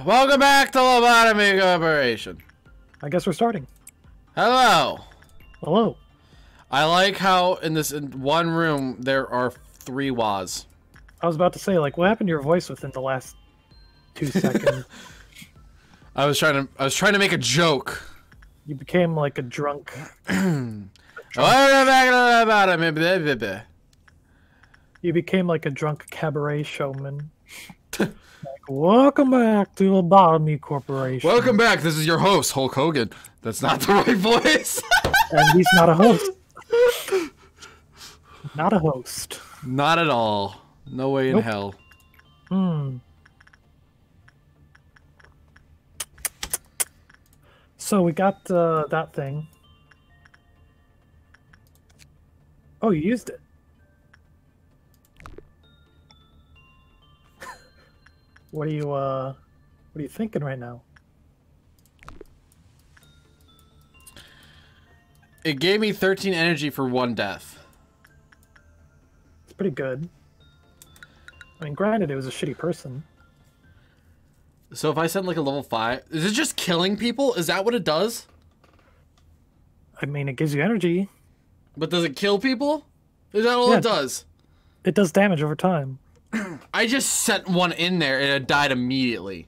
Welcome back to Lobotomy Corporation. I guess we're starting. Hello. Hello. I like how in one room there are 3 Waz. I was about to say, like, what happened to your voice within the last 2 seconds? I was trying to make a joke. You became like a drunk. Welcome back to Lobotomy. You became like a drunk cabaret showman. Like, welcome back to Lobotomy Corporation. Welcome back. This is your host, Hulk Hogan. That's not the right voice. And he's not a host. Not a host. Not at all. No way in hell. So we got that thing. Oh, you used it. What are you thinking right now? It gave me 13 energy for 1 death. It's pretty good. I mean, granted, it was a shitty person. So if I send like a level 5, is it just killing people? Is that what it does? I mean, it gives you energy. But does it kill people? Is that all it does? It does damage over time. I just sent one in there and it died immediately.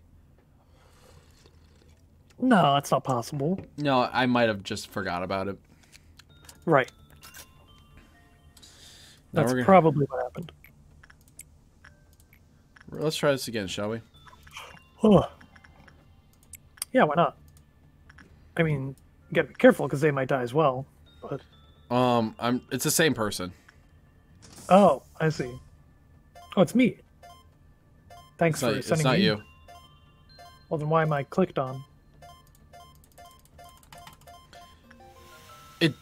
No, that's not possible. No, I might have just forgot about it. Right. That's probably what happened. Let's try this again, shall we? Huh. Yeah, why not? I mean, you gotta be careful because they might die as well. But it's the same person. oh, I see. Oh, it's me. Thanks for sending me. It's not you. Well, then why am I clicked on? It.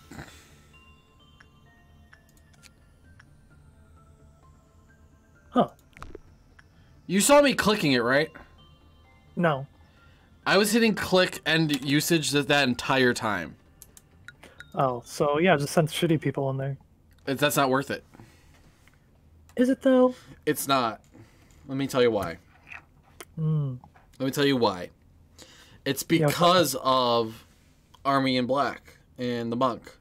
Huh. You saw me clicking it, right? No. I was hitting click and usage that entire time. Oh, so yeah, just send shitty people in there. That's not worth it. Is it though? It's not. Let me tell you why. Let me tell you why. It's because of Army in Black and the Monk.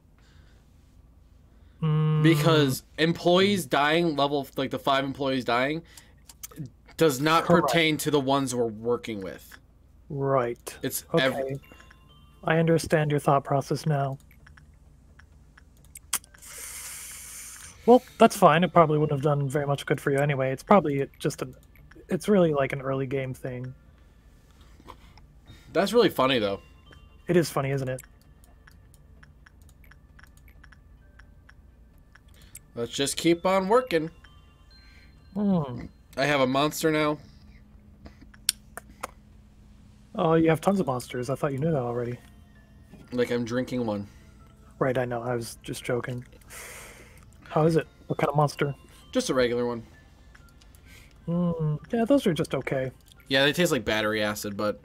Because employees dying, like the 5 employees dying, does not pertain to the ones we're working with. Right. It's okay. I understand your thought process now. Well, that's fine. It probably wouldn't have done very much good for you anyway. It's probably just it's really like an early game thing. That's really funny, though. It is funny, isn't it? Let's just keep on working. I have a monster now. Oh, you have tons of monsters. I thought you knew that already. Like I'm drinking one. Right, I know. I was just joking. How is it? What kind of monster? Just a regular one. Yeah, those are just okay. Yeah, they taste like battery acid, but...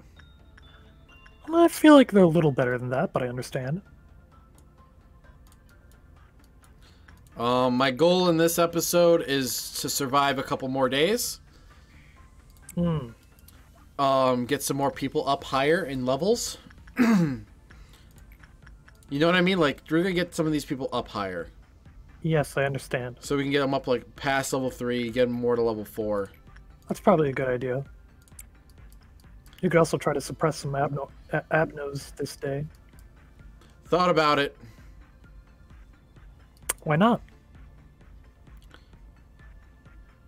I feel like they're a little better than that, but I understand. My goal in this episode is to survive a couple more days. Get some more people up higher in levels. You know what I mean? Like, we're gonna get some of these people up higher. Yes, I understand. So we can get them up, like, past level 3, get them more to level 4. That's probably a good idea. You could also try to suppress some abnos this day. Thought about it. Why not?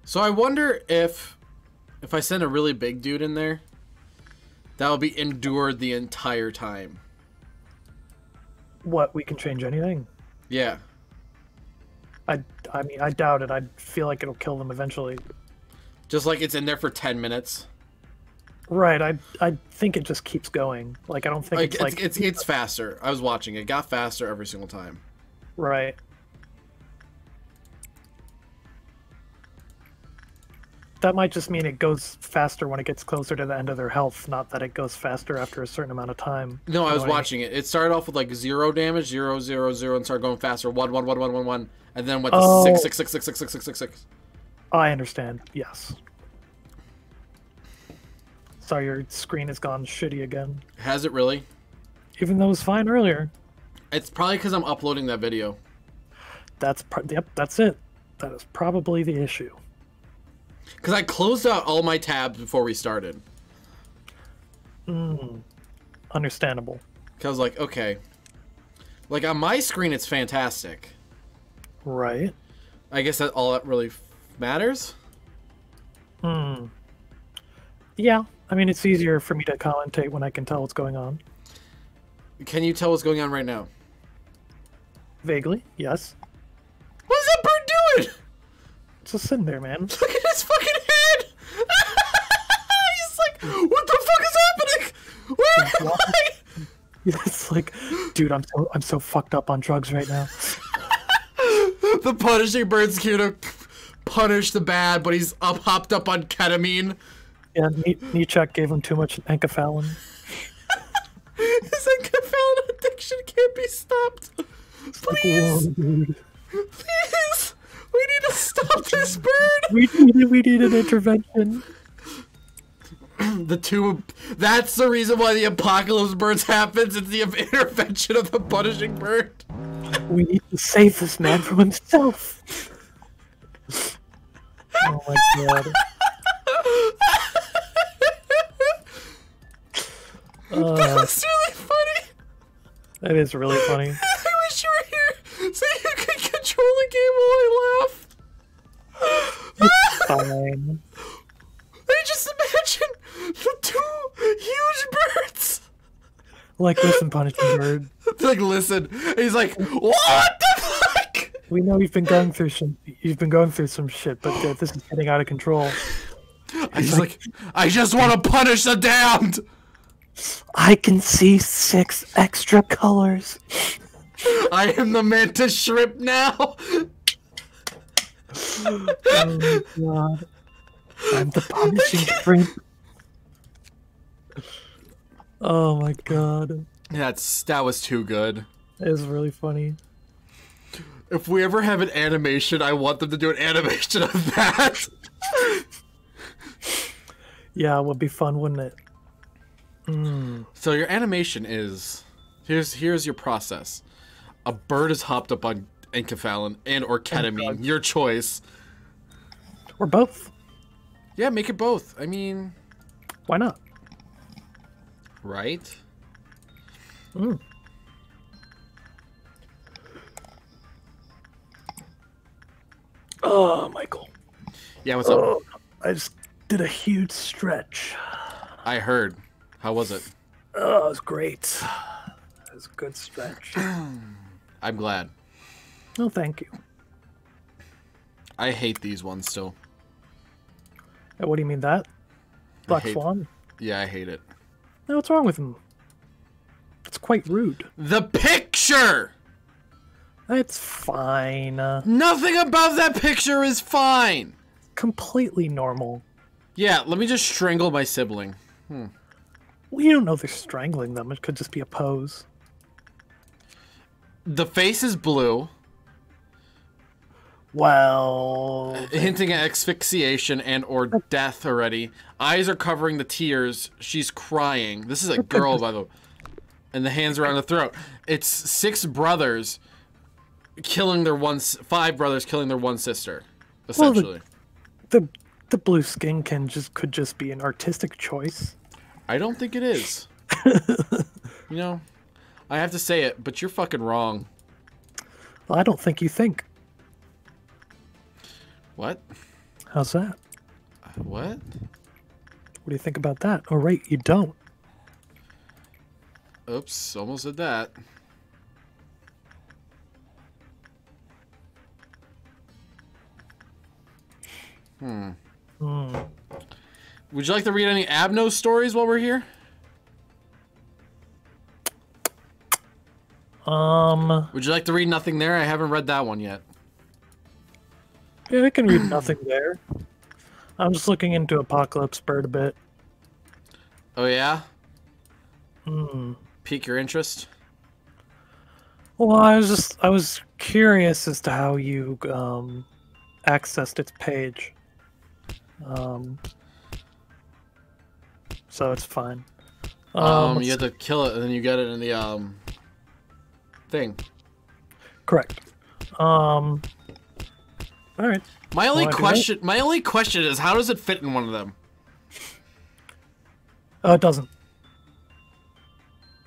So I wonder if I send a really big dude in there, that'll be endured the entire time. What, we can change anything? Yeah. I mean, I doubt it. I feel like it'll kill them eventually. Just like it's in there for 10 minutes. Right, I think it just keeps going. Like, I don't think it's faster. I was watching it. It got faster every single time. Right. That might just mean it goes faster when it gets closer to the end of their health, not that it goes faster after a certain amount of time. No, I was watching it. It started off with like 0 damage, 0, 0, 0, and started going faster. 1, 1, 1, 1, 1, 1, and then went to 6, 6, 6, 6, 6, 6, 6, 6, 6. I understand. Yes. Sorry, your screen has gone shitty again. Has it really? Even though it was fine earlier. It's probably because I'm uploading that video. Yep, that's it. That is probably the issue. Because I closed out all my tabs before we started. Understandable. Because I was like, okay. Like, on my screen, it's fantastic. Right. I guess that all that really matters? Yeah. I mean, it's easier for me to commentate when I can tell what's going on. Can you tell what's going on right now? Vaguely, yes. What is that bird doing? It's just sitting there, man. Look at his fucking head! He's like, what the fuck is happening? Where am I? It's like, dude, I'm so fucked up on drugs right now. The punishing bird's here to punish the bad, but he's hopped up on ketamine. Yeah, Nietzsche gave him too much enkephalin. His enkephalin addiction can't be stopped. Please, Like, whoa, dude. Please, we need to stop this bird. We need an intervention. That's the reason why the apocalypse birds happens. It's the intervention of the punishing bird. We need to save this man from himself. Oh my god. That's really funny. That is really funny. I wish you were here so you could control the game while I laugh. It's fine. I just imagine the two huge birds. Like, listen, punishing bird. Like, listen. He's like, what the fuck? We know you've been going through some shit, but this is getting out of control. I just want to punish the damned. I can see 6 extra colors. I am the mantis shrimp now. Oh my god. I'm the punishing shrimp. Oh my god. That was too good. It was really funny. If we ever have an animation, I want them to do an animation of that. Yeah, it would be fun, wouldn't it? So your animation is here's your process. A bird is hopped up on enkephalin and or ketamine, your choice. Or both. Yeah, make it both. I mean, why not? Right? Oh, Michael. Yeah, what's up? I just did a huge stretch. I heard. How was it? Oh, it was great. It was a good stretch. I'm glad. Oh, thank you. I hate these ones still. What do you mean that? Black Swan? Yeah, I hate it. No, what's wrong with him? It's quite rude. The picture! It's fine. Nothing about that picture is fine! Completely normal. Yeah, let me just strangle my sibling. Well, you don't know they're strangling them. It could just be a pose. The face is blue. Well... Hinting at asphyxiation and or death already. Eyes are covering the tears. She's crying. This is a girl, by the way. And the hands around the throat. It's 6 brothers killing their 5 brothers killing their one sister, essentially. Well, the blue skin could just be an artistic choice. I don't think it is. You know, I have to say it, but you're fucking wrong. Well, I don't think you think. What? How's that? What? What do you think about that? Oh, right, you don't. Oops, almost did that. Would you like to read any abnos stories while we're here? Would you like to read Nothing There? I haven't read that one yet. Yeah, I can read Nothing There. I'm just looking into Apocalypse Bird a bit. Oh yeah? Pique your interest? Well, I was curious as to how you accessed its page. so it's fine. You have to kill it, and then you get it in the thing. Correct. All right. My only question is, how does it fit in one of them? It doesn't.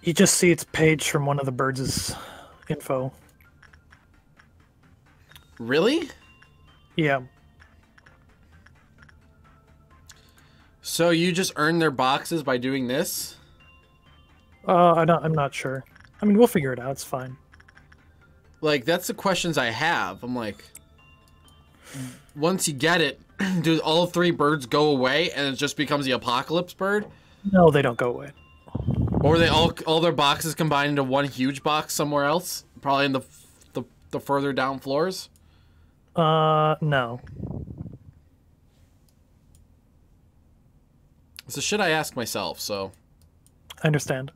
You just see its page from one of the birds' info. Really? Yeah. So you just earn their boxes by doing this? I'm not sure. I mean, we'll figure it out. It's fine. Like, that's the questions I have. I'm like, once you get it, do all 3 birds go away and it just becomes the apocalypse bird? No, they don't go away. Or are they all their boxes combined into one huge box somewhere else? Probably in the further down floors? No. It's the shit I ask myself, so. I understand.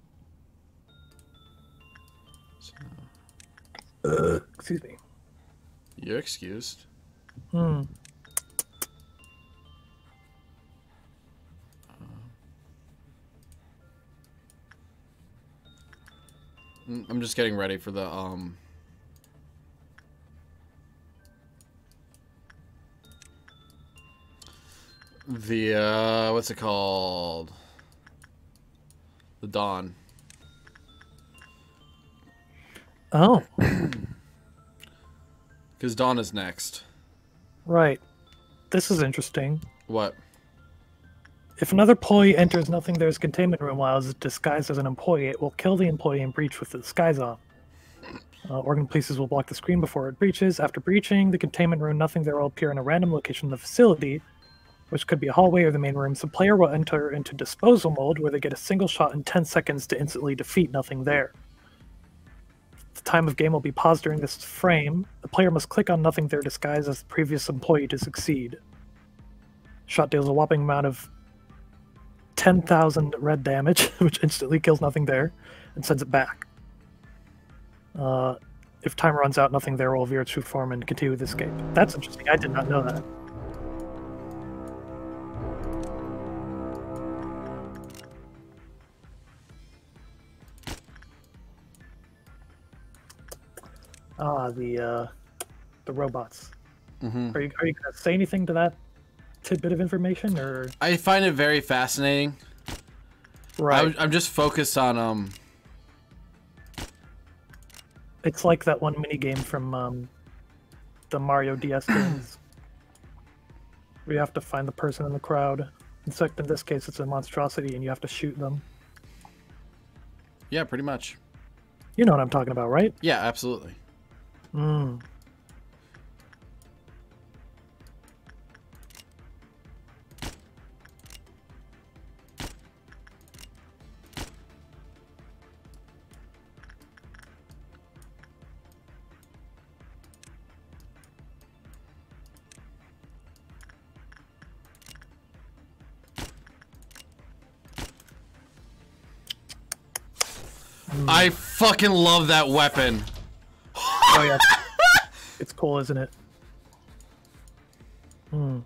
Excuse me. You're excused. Hmm. I'm just getting ready for the, what's it called? The Dawn. Oh. Because Dawn is next. Right. This is interesting. What? If another employee enters Nothing There's containment room while is disguised as an employee, it will kill the employee and breach with the disguise on. Organ polices will block the screen before it breaches. After breaching the containment room, Nothing There will appear in a random location in the facility, which could be a hallway or the main room. So the player will enter into disposal mode, where they get a single shot in 10 seconds to instantly defeat Nothing There. The time of game will be paused during this frame. The player must click on Nothing There disguised as the previous employee to succeed. Shot deals a whopping amount of 10,000 red damage, which instantly kills Nothing There and sends it back. If time runs out, Nothing There will veer its true form and continue with escape. That's interesting. I did not know that. The robots. Mm-hmm. Are you gonna say anything to that tidbit of information, or? I find it very fascinating. Right. I'm just focused on It's like that one mini game from the Mario DS games. where you have to find the person in the crowd. Except in this case, it's a monstrosity, and you have to shoot them. Yeah, pretty much. You know what I'm talking about, right? Yeah, absolutely. Hmm. I fucking love that weapon. Oh yeah, it's cool, isn't it? Hmm.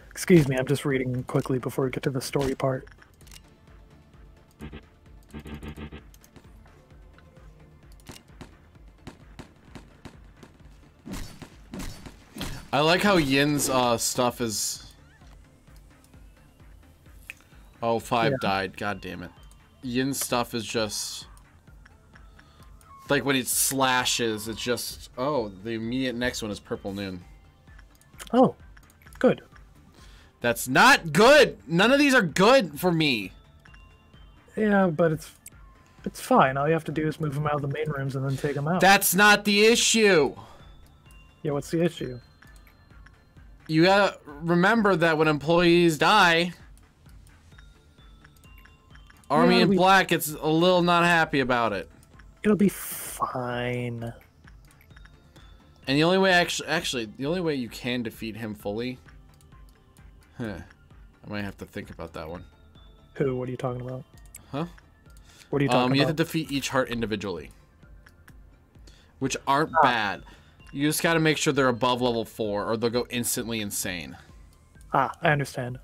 Excuse me, I'm just reading quickly before we get to the story part. I like how Yin's stuff is... Oh, 5 died. God damn it. Yin's stuff is just... Like when it slashes, it's just... Oh, the immediate next one is Purple Noon. Oh, good. That's not good! None of these are good for me! Yeah, but it's fine. All you have to do is move them out of the main rooms and then take them out. That's not the issue! Yeah, what's the issue? You gotta remember that when employees die... Army in Black gets a little not happy about it. It'll be fine. And the only way, actually, the only way you can defeat him fully... Huh. I might have to think about that one. Who? What are you talking about? Huh? What are you talking about? You have to defeat each heart individually. Which aren't bad. You just gotta make sure they're above level 4 or they'll go instantly insane. Ah, I understand.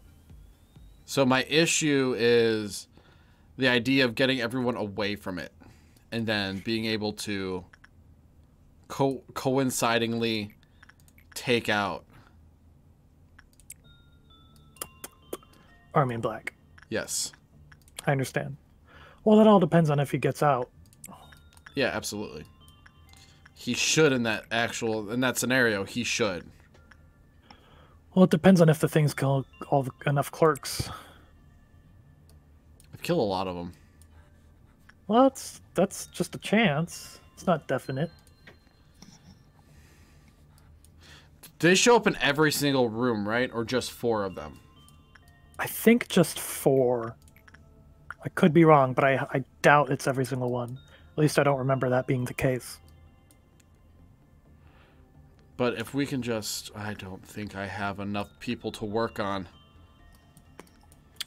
So my issue is the idea of getting everyone away from it and then being able to coincidingly take out. Army in Black. Yes. I understand. Well, that all depends on if he gets out. Yeah, absolutely. He should in that scenario, he should. Well, it depends on if the things kill enough clerks. I've killed a lot of them. Well, that's just a chance. It's not definite. They show up in every single room, right? Or just 4 of them? I think just 4. I could be wrong, but I doubt it's every single one. At least I don't remember that being the case. But if we can just... I don't think I have enough people to work on.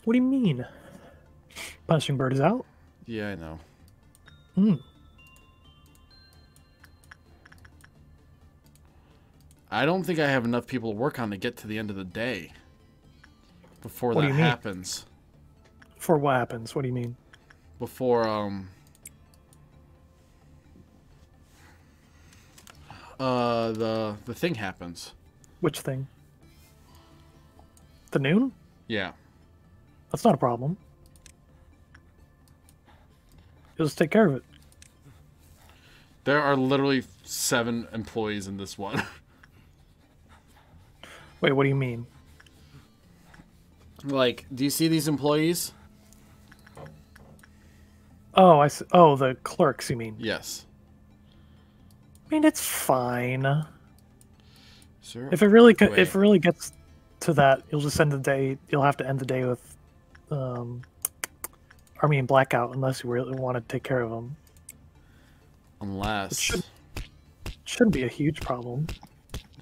What do you mean? Punishing Bird is out? Yeah, I know. Hmm. I don't think I have enough people to work on to get to the end of the day. Before What do that you mean? happens. For what happens? What do you mean? Before, the thing happens. Which thing? The noon? Yeah. That's not a problem. You'll just take care of it. There are literally 7 employees in this one. Wait, what do you mean? Like, do you see these employees? Oh, I see. Oh, the clerks, you mean? Yes. I mean, it's fine. Sir? If it really gets to that, you'll just end the day. You'll have to end the day with Army and Blackout, unless you really want to take care of them. Unless... Shouldn't be a huge problem.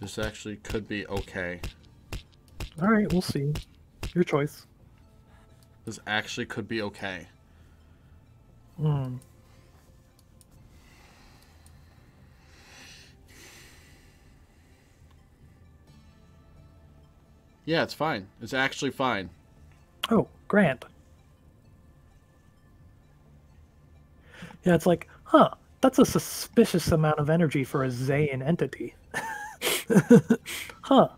This actually could be okay. Alright, we'll see. Your choice. This actually could be okay. Hmm. Yeah, it's fine. It's actually fine. Oh, grand. Yeah, it's like, huh, that's a suspicious amount of energy for a Zayn entity. Huh.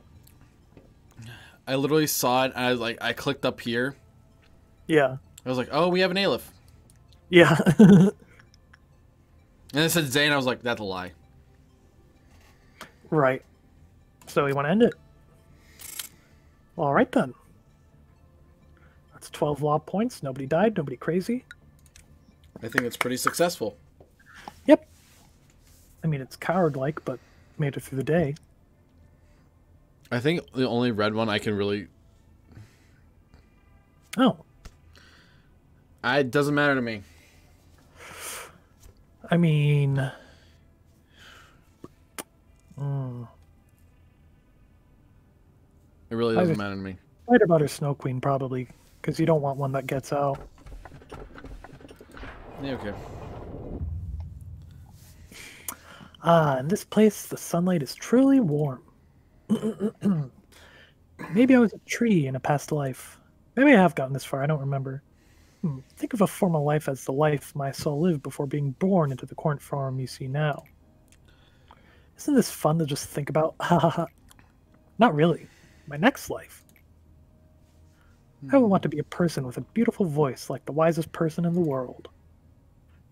I literally saw it, and I was like, I clicked up here. Yeah. I was like, oh, we have an Aleph. Yeah. And it said Zane, I was like, that's a lie. Right. So you want to end it? All right, then. That's 12 law points. Nobody died. Nobody crazy. I think it's pretty successful. Yep. I mean, it's coward-like, but made it through the day. I think the only red one I can really... Oh. It doesn't matter to me. I mean... It really doesn't matter to me. Right about her Snow Queen, probably, because you don't want one that gets out. Yeah, okay. Ah, in this place, the sunlight is truly warm. Maybe I was a tree in a past life. Maybe I have gotten this far, I don't remember. Think of a former life as the life my soul lived before being born into the current form you see now. Isn't this fun to just think about? Ha ha ha. Not really. My next life. I would want to be a person with a beautiful voice like the wisest person in the world.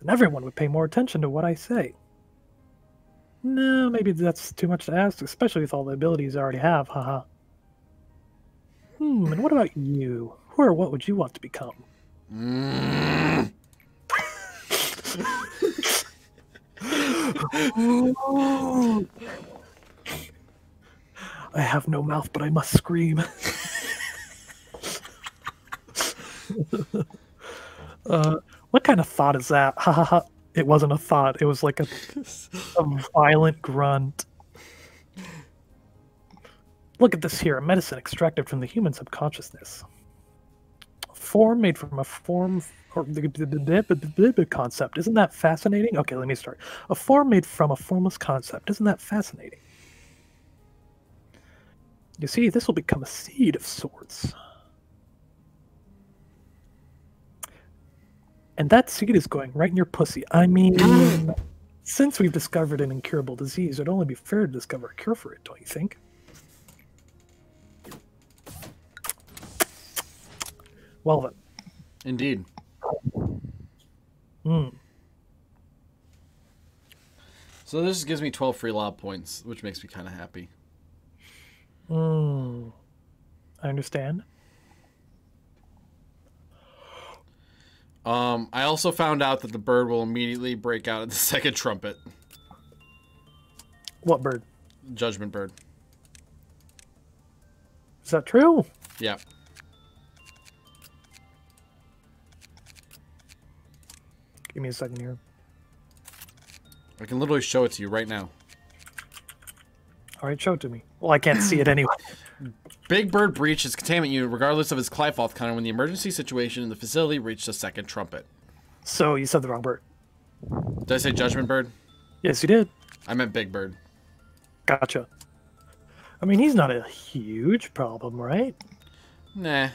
Then everyone would pay more attention to what I say. No, maybe that's too much to ask, especially with all the abilities I already have, haha. And what about you? Who or what would you want to become? I have no mouth, but I must scream. What kind of thought is that? Ha ha ha. It wasn't a thought. It was like a violent grunt. Look at this here. A medicine extracted from the human subconsciousness. A form made from a form... or the concept. Isn't that fascinating? Okay, let me start. A form made from a formless concept. Isn't that fascinating? You see, this will become a seed of sorts. And that seed is going right in your pussy. I mean, since we've discovered an incurable disease, it'd only be fair to discover a cure for it, don't you think? Well then. Indeed. Hmm. So this gives me 12 free lob points, which makes me kind of happy. Hmm. I understand. I also found out that the bird will immediately break out at the second trumpet. What bird? Judgment bird. Is that true? Yeah. Give me a second here. I can literally show it to you right now. All right, show it to me. Well, I can't see it anyway. Big Bird breached its containment unit regardless of its Clifoth counter when the emergency situation in the facility reached the second trumpet. So you said the wrong bird. Did I say Judgment Bird? Yes, you did. I meant Big Bird. Gotcha. I mean, he's not a huge problem, right? Nah.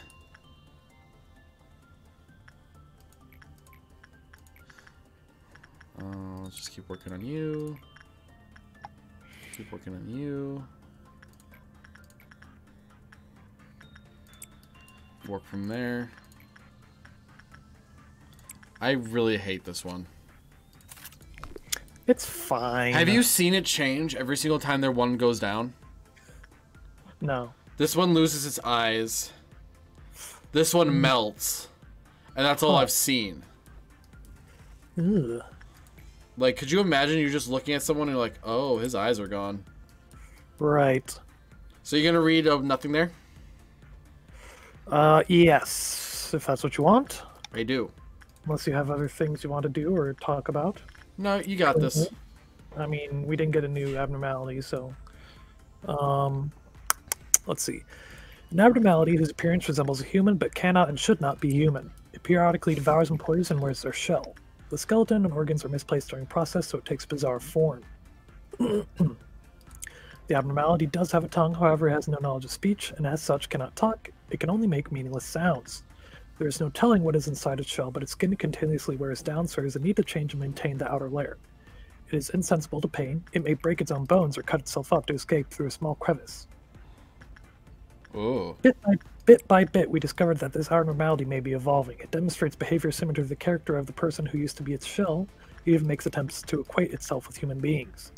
Let's just keep working on you. Keep working on you. Work from there. I really hate this one. It's fine. Have you seen it change every single time their one goes down? No. This one loses its eyes. This one melts. And that's all I've seen. Ugh. Like, could you imagine you're just looking at someone and you're like, oh, his eyes are gone. Right. So you're going to read nothing there? Yes, if that's what you want. I do. Unless you have other things you want to do or talk about. No, you got this. I mean, we didn't get a new abnormality, so... let's see. An abnormality whose appearance resembles a human but cannot and should not be human. It periodically devours employees and wears their shell. The skeleton and organs are misplaced during process, so it takes bizarre form. The abnormality does have a tongue, however it has no knowledge of speech, and as such cannot talk. It can only make meaningless sounds. There is no telling what is inside its shell, but its skin continuously wears down, so there is a need to change and maintain the outer layer. It is insensible to pain. It may break its own bones or cut itself up to escape through a small crevice. Oh. Bit by bit, we discovered that this abnormality may be evolving. It demonstrates behavior similar to the character of the person who used to be its shell. It even makes attempts to equate itself with human beings.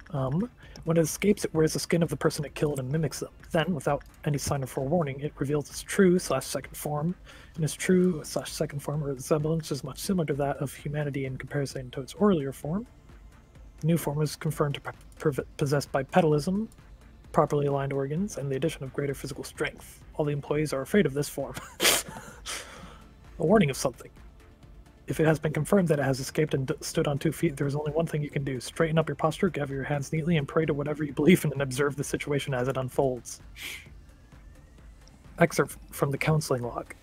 When it escapes, it wears the skin of the person it killed and mimics them. Then, without any sign of forewarning, it reveals its true/second form. In its true/second form, resemblance is much similar to that of humanity in comparison to its earlier form. The new form is confirmed to possess bipedalism, properly aligned organs, and the addition of greater physical strength. All the employees are afraid of this form. A warning of something. If it has been confirmed that it has escaped and stood on 2 feet, there is only one thing you can do. Straighten up your posture, gather your hands neatly, and pray to whatever you believe in and observe the situation as it unfolds. Excerpt from the counseling log.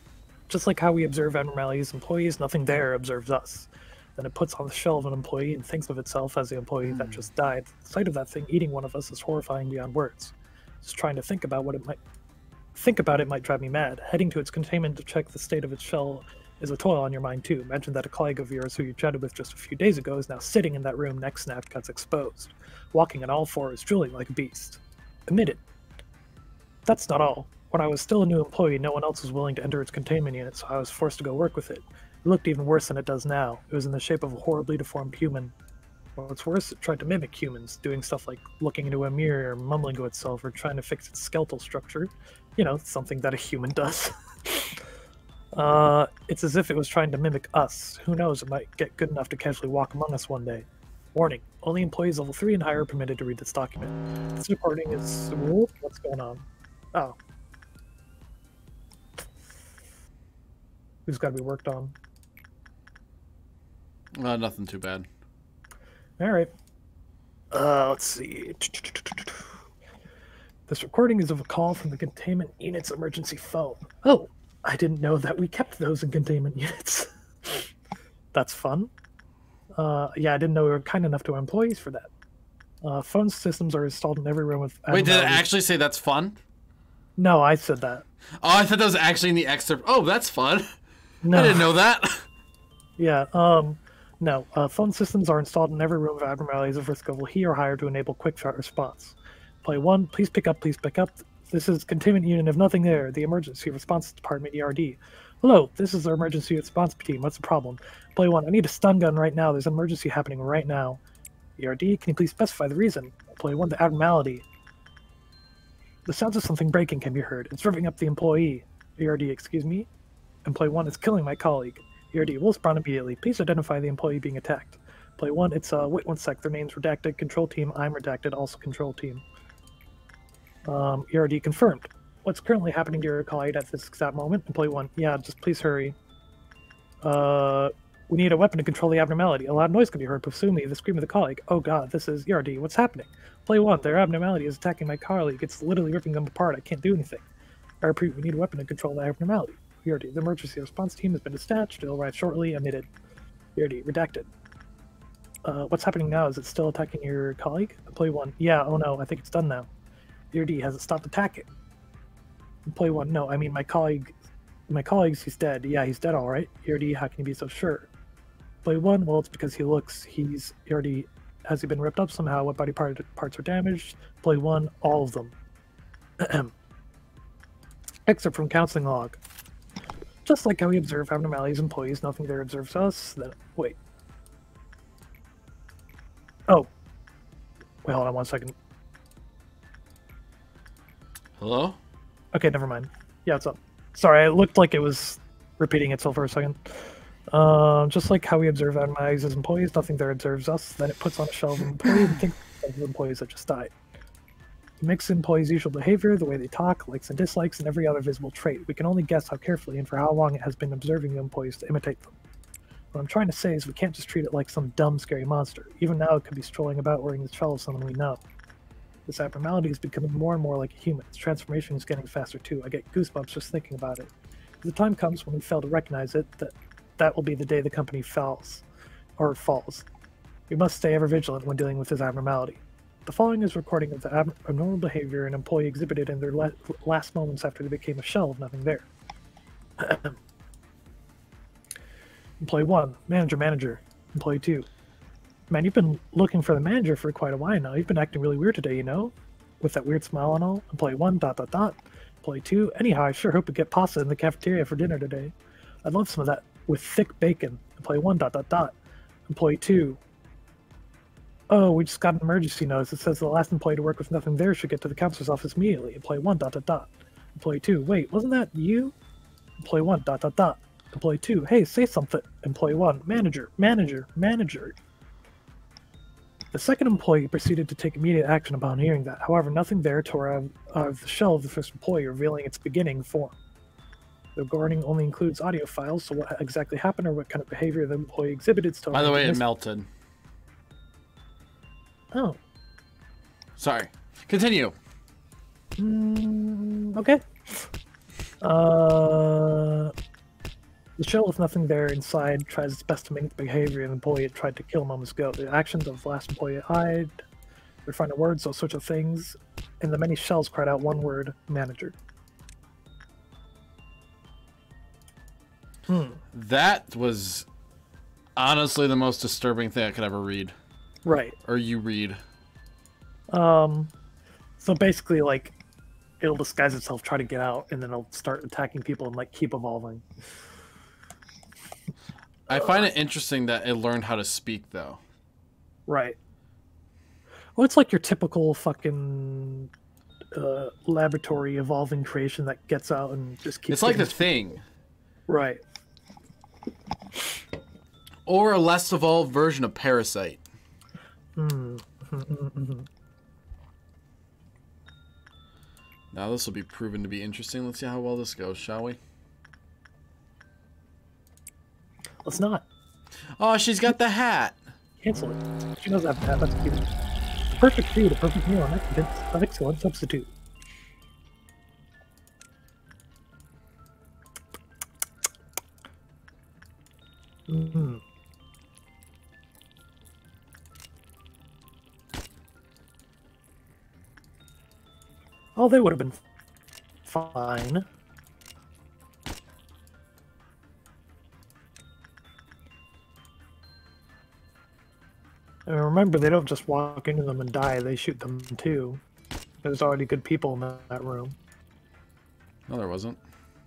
Just like how we observe abnormalities employees, nothing there observes us. Then it puts on the shell of an employee and thinks of itself as the employee that just died. The sight of that thing eating one of us is horrifying beyond words. Just trying to think about it might drive me mad. Heading to its containment to check the state of its shell is a toil on your mind too. Imagine that a colleague of yours who you chatted with just a few days ago is now sitting in that room, neck snapped, guts exposed, walking on all fours, drooling like a beast. Admit it. That's not all. When I was still a new employee, no one else was willing to enter its containment unit, so I was forced to go work with it. It looked even worse than it does now. It was in the shape of a horribly deformed human. What's worse, it tried to mimic humans, doing stuff like looking into a mirror, or mumbling to itself, or trying to fix its skeletal structure. You know, something that a human does. It's as if it was trying to mimic us. Who knows, it might get good enough to casually walk among us one day. Warning, only employees level 3 and higher are permitted to read this document. This recording is... What's going on? Oh. Who's got to be worked on? Nothing too bad. Alright. Let's see. This recording is of a call from the containment unit's emergency phone. Oh, I didn't know that we kept those in containment units. That's fun. Yeah, I didn't know we were kind enough to our employees for that. Phone systems are installed in every room with... Wait, did it actually say that's fun? No, I said that. Oh, I thought that was actually in the excerpt. Oh, that's fun. No. I didn't know that. Yeah, no. Phone systems are installed in every room of abnormalities of risk level he or higher to enable quick response. Play 1, please pick up, please pick up. This is containment unit of nothing there, the emergency response department ERD. Hello, this is the emergency response team, what's the problem? Play 1, I need a stun gun right now, there's an emergency happening right now. ERD, can you please specify the reason? Play 1, the abnormality. The sounds of something breaking can be heard, it's revving up the employee. ERD, excuse me? Employee 1 is killing my colleague. ERD will spawn immediately. Please identify the employee being attacked. Play 1, it's wait 1 sec. Their name's redacted. Control team, I'm redacted. Also control team. ERD confirmed. What's currently happening to your colleague at this exact moment? Employee 1, yeah, just please hurry. We need a weapon to control the abnormality. A loud noise can be heard. Pursue me. The scream of the colleague. Oh god, this is ERD. What's happening? Play 1, their abnormality is attacking my colleague. It's literally ripping them apart. I can't do anything. I repeat, we need a weapon to control the abnormality. ERD, the emergency response team has been dispatched. It'll arrive shortly. Omitted. ERD, redacted. What's happening now? Is it still attacking your colleague? Play 1, yeah, oh no, I think it's done now. ERD, has it stopped attacking? Play 1, no, I mean my colleague's, he's dead. Yeah, he's dead alright. ERD, how can you be so sure? Play 1, well, it's because he's ERD, has he been ripped up somehow? What body parts are damaged? Play 1, all of them. Excerpt from counseling log. Just like how we observe abnormalities employees, nothing there observes us. Then wait. Oh. Wait, hold on 1 second. Hello? Okay, never mind. Yeah, what's up? Sorry, it looked like it was repeating itself for a second. Just like how we observe abnormalities as employees, nothing there observes us. Then it puts on a shelf of employees and thinks of employees that just died. It mixes employees' usual behavior, the way they talk, likes and dislikes, and every other visible trait. We can only guess how carefully and for how long it has been observing the employees to imitate them. What I'm trying to say is we can't just treat it like some dumb, scary monster. Even now it could be strolling about wearing the shell of someone we know. This abnormality is becoming more and more like a human. Its transformation is getting faster too. I get goosebumps just thinking about it. If the time comes when we fail to recognize it, that will be the day the company falls. We must stay ever vigilant when dealing with this abnormality. The following is a recording of the abnormal behavior an employee exhibited in their last moments after they became a shell of nothing there. Employee 1, manager. Employee 2, man, you've been looking for the manager for quite a while now. You've been acting really weird today, you know? With that weird smile and all. Employee 1, ... Employee 2, anyhow, I sure hope we get pasta in the cafeteria for dinner today. I'd love some of that with thick bacon. Employee 1, ... Employee 2, oh, we just got an emergency notice. It says the last employee to work with nothing there should get to the counselor's office immediately. Employee 1, ... Employee 2, wait, wasn't that you? Employee 1, ... Employee 2, hey, say something. Employee 1, manager. The second employee proceeded to take immediate action upon hearing that. However, nothing there tore out of the shell of the first employee, revealing its beginning form. The recording only includes audio files, so what exactly happened or what kind of behavior the employee exhibited still. By the way, it melted. Oh. Sorry. Continue. Okay. The shell with nothing there inside tries its best to mimic the behavior of the employee it tried to kill moments ago. The actions of the last employee hide, refining words, those sorts of things, and the many shells cried out one word, manager. That was honestly the most disturbing thing I could ever read. Right. Or you read. So basically, like, it'll disguise itself, try to get out, and then it'll start attacking people and, like, keep evolving. I find it interesting that it learned how to speak, though. Right. Well, it's like your typical fucking laboratory evolving creation that gets out and just keeps... It's like the Thing. Right. Or a less evolved version of Parasite. Now this will be proven to be interesting. Let's see how well this goes, shall we? Let's not. Oh, she's got the hat. Cancel it. She knows that hat. That's cute. The perfect food, a perfect meal, an excellent substitute. Oh, they would have been fine. And remember, they don't just walk into them and die, they shoot them too. There's already good people in that room. No, there wasn't.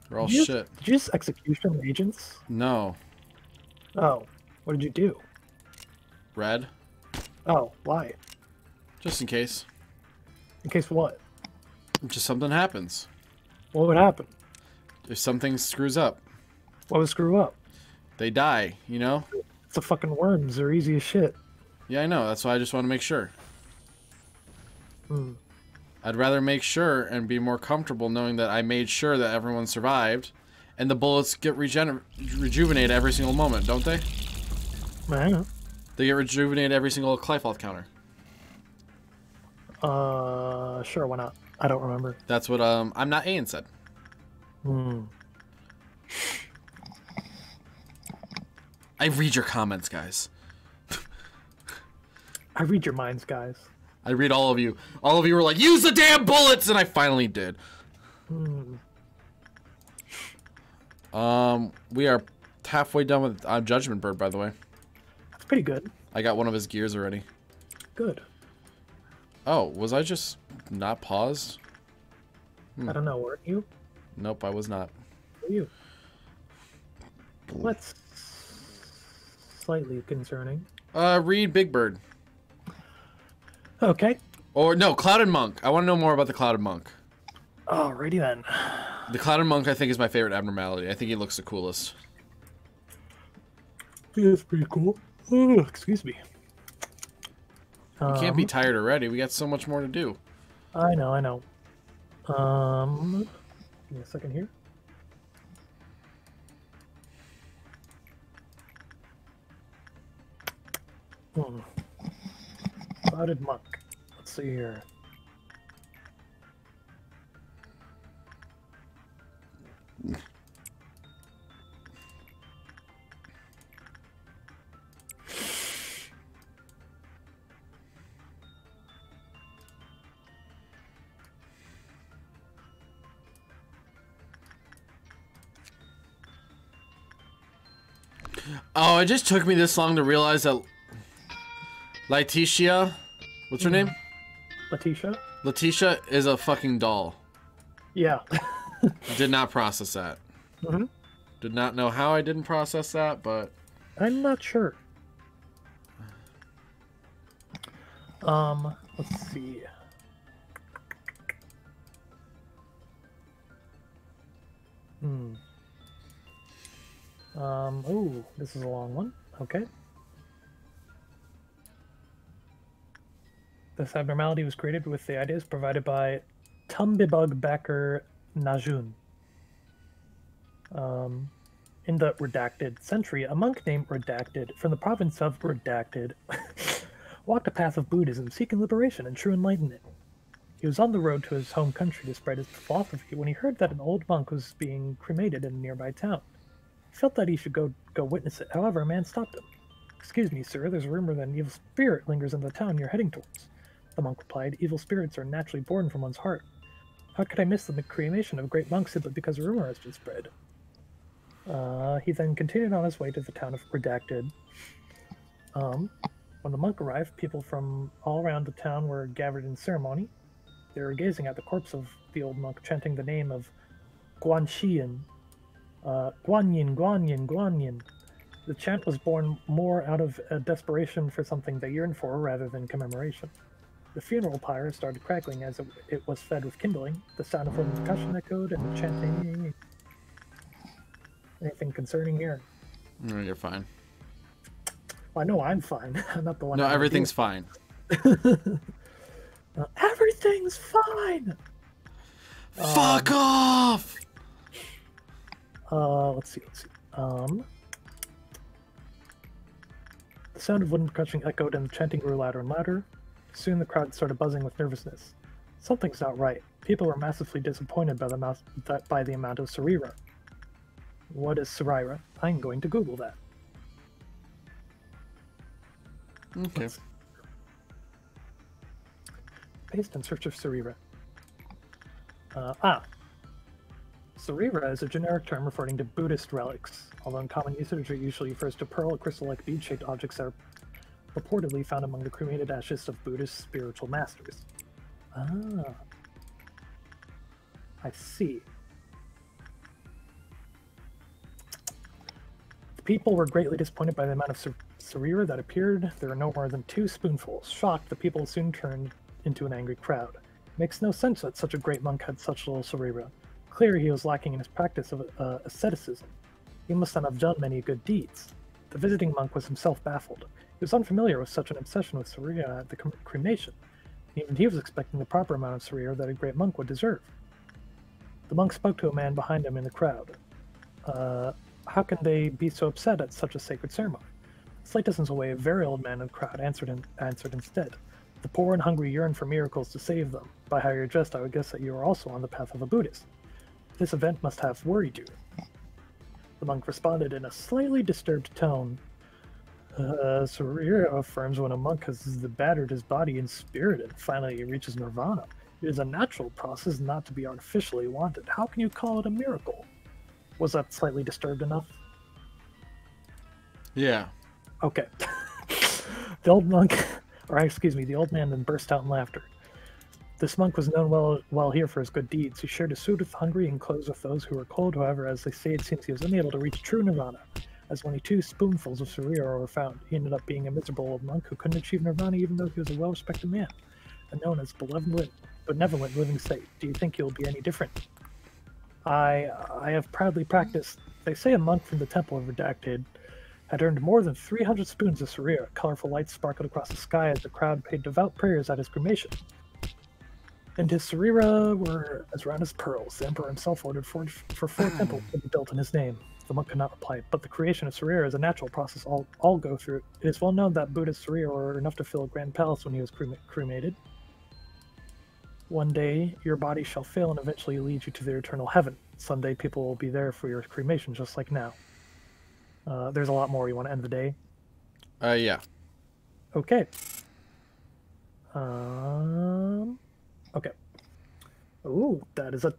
They're all Did you shit. Did you just execution agents? No. Oh, what did you do? Red? Oh, why? Just in case. In case what? Just something happens. What would happen? If something screws up, What would screw up? they die, you know? It's the fucking worms. They're easy as shit. Yeah, I know. That's why I just want to make sure. Hmm. I'd rather make sure and be more comfortable knowing that I made sure that everyone survived, and the bullets get rejuvenated every single moment, don't they? I know. They get rejuvenated every single Clifault counter. Sure, why not? I don't remember. That's what I'm not Ian said. Hmm. I read your comments, guys. I read your minds, guys. I read all of you. All of you were like, use the damn bullets, and I finally did. Hmm. We are halfway done with Judgment Bird, by the way. That's pretty good. I got one of his gears already. Good. Oh, was I just not paused? I don't know, weren't you? Nope, I was not. Were you? What's slightly concerning? Read Big Bird. Okay. Or, no, Clouded Monk. I want to know more about the Clouded Monk. Alrighty then. The Clouded Monk, I think, is my favorite abnormality. I think he looks the coolest. Yeah, that's pretty cool. Oh, excuse me. You can't be tired already. We got so much more to do. I know, I know. Give me a second here. Clouded Monk. Let's see here. Oh, it just took me this long to realize that Letitia, what's her name? Letitia? Letitia is a fucking doll. Yeah. Did not process that. Mm-hmm. Did not know how I didn't process that, but... I'm not sure. Let's see. Oh, this is a long one. Okay. This abnormality was created with the ideas provided by Tumbibug Backer Najun. In the Redacted century, a monk named Redacted from the province of Redacted walked a path of Buddhism, seeking liberation and true enlightenment. He was on the road to his home country to spread his philosophy when he heard that an old monk was being cremated in a nearby town. He felt that he should go witness it. However, a man stopped him. "Excuse me, sir, there's a rumor that an evil spirit lingers in the town you're heading towards." The monk replied, "Evil spirits are naturally born from one's heart. How could I miss the cremation of a great monk simply because a rumor has been spread?" He then continued on his way to the town of Redacted. When the monk arrived, people from all around the town were gathered in ceremony. They were gazing at the corpse of the old monk, chanting the name of Guanxian. Guanyin, Guanyin, Guanyin. The chant was born more out of a desperation for something they yearned for rather than commemoration. The funeral pyre started crackling as it was fed with kindling. The sound of wooden percussion echoed and the chanting. Anything concerning here? No, you're fine. Well, I know I'm fine. I'm not the one. No, everything's fine. Everything's fine! Fuck off! Let's see. The sound of wooden percussion echoed and the chanting grew louder and louder. Soon the crowd started buzzing with nervousness. Something's not right. People were massively disappointed by the amount of Sarira. What is Sarira? I'm going to Google that. Okay. Paste in search of Sarira. Sarira is a generic term referring to Buddhist relics, although in common usage it usually refers to pearl or crystal-like bead-shaped objects that are reportedly found among the cremated ashes of Buddhist spiritual masters. Ah. I see. The people were greatly disappointed by the amount of Sarira that appeared. There were no more than 2 spoonfuls. Shocked, the people soon turned into an angry crowd. It makes no sense that such a great monk had such little Sarira. Clearly he was lacking in his practice of asceticism. He must not have done many good deeds. The visiting monk was himself baffled. He was unfamiliar with such an obsession with Sarira at the cremation. Even he was expecting the proper amount of Sarira that a great monk would deserve. The monk spoke to a man behind him in the crowd. How can they be so upset at such a sacred ceremony? Slight distance away, a very old man in the crowd answered instead. The poor and hungry yearn for miracles to save them. By how you're dressed, I would guess that you are also on the path of a Buddhist. This event must have worried you. The monk responded in a slightly disturbed tone. Sarira affirms when a monk has battered his body and spirit and finally he reaches nirvana. It is a natural process not to be artificially wanted. How can you call it a miracle? Was that slightly disturbed enough? Yeah. Okay. The old monk, or excuse me, the old man then burst out in laughter. This monk was known well here for his good deeds. He shared his food with the hungry and clothes with those who were cold. However, as they say, it seems he was unable to reach true nirvana, as only 2 spoonfuls of Sarira were found. He ended up being a miserable old monk who couldn't achieve nirvana even though he was a well-respected man, and known as benevolent living saint. Do you think you'll be any different? I have proudly practiced. They say a monk from the Temple of Redacted had earned more than 300 spoons of Sarira. Colorful lights sparkled across the sky as the crowd paid devout prayers at his cremation. And his Sarira were as round as pearls. The emperor himself ordered for 4 temples to be built in his name. The monk could not reply, but the creation of Sarira is a natural process all go through. It is well known that Buddha's Sarira were enough to fill a grand palace when he was cremated. One day, your body shall fail and eventually lead you to the eternal heaven. Someday, people will be there for your cremation, just like now. There's a lot more. You want to end the day? Yeah. Okay. Okay. Ooh, that is a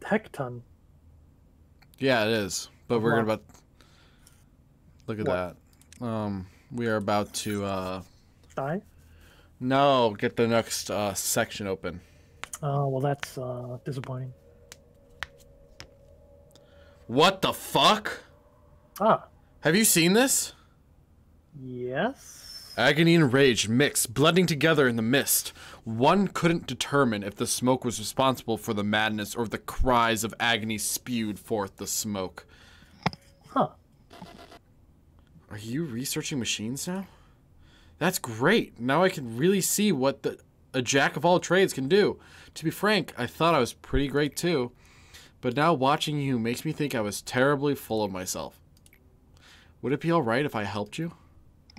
heck ton. Yeah, it is. But we're about... Look at What? that. We are about to... Die? No, get the next section open. Oh, well, that's disappointing. What the fuck? Ah, Have you seen this? yes. Agony and rage mixed, blending together in the mist. One couldn't determine if the smoke was responsible for the madness or if the cries of agony spewed forth the smoke. Huh. Are you researching machines now? That's great. Now I can really see what a jack of all trades can do. To be frank, I thought I was pretty great too. But now watching you makes me think I was terribly full of myself. Would it be alright if I helped you?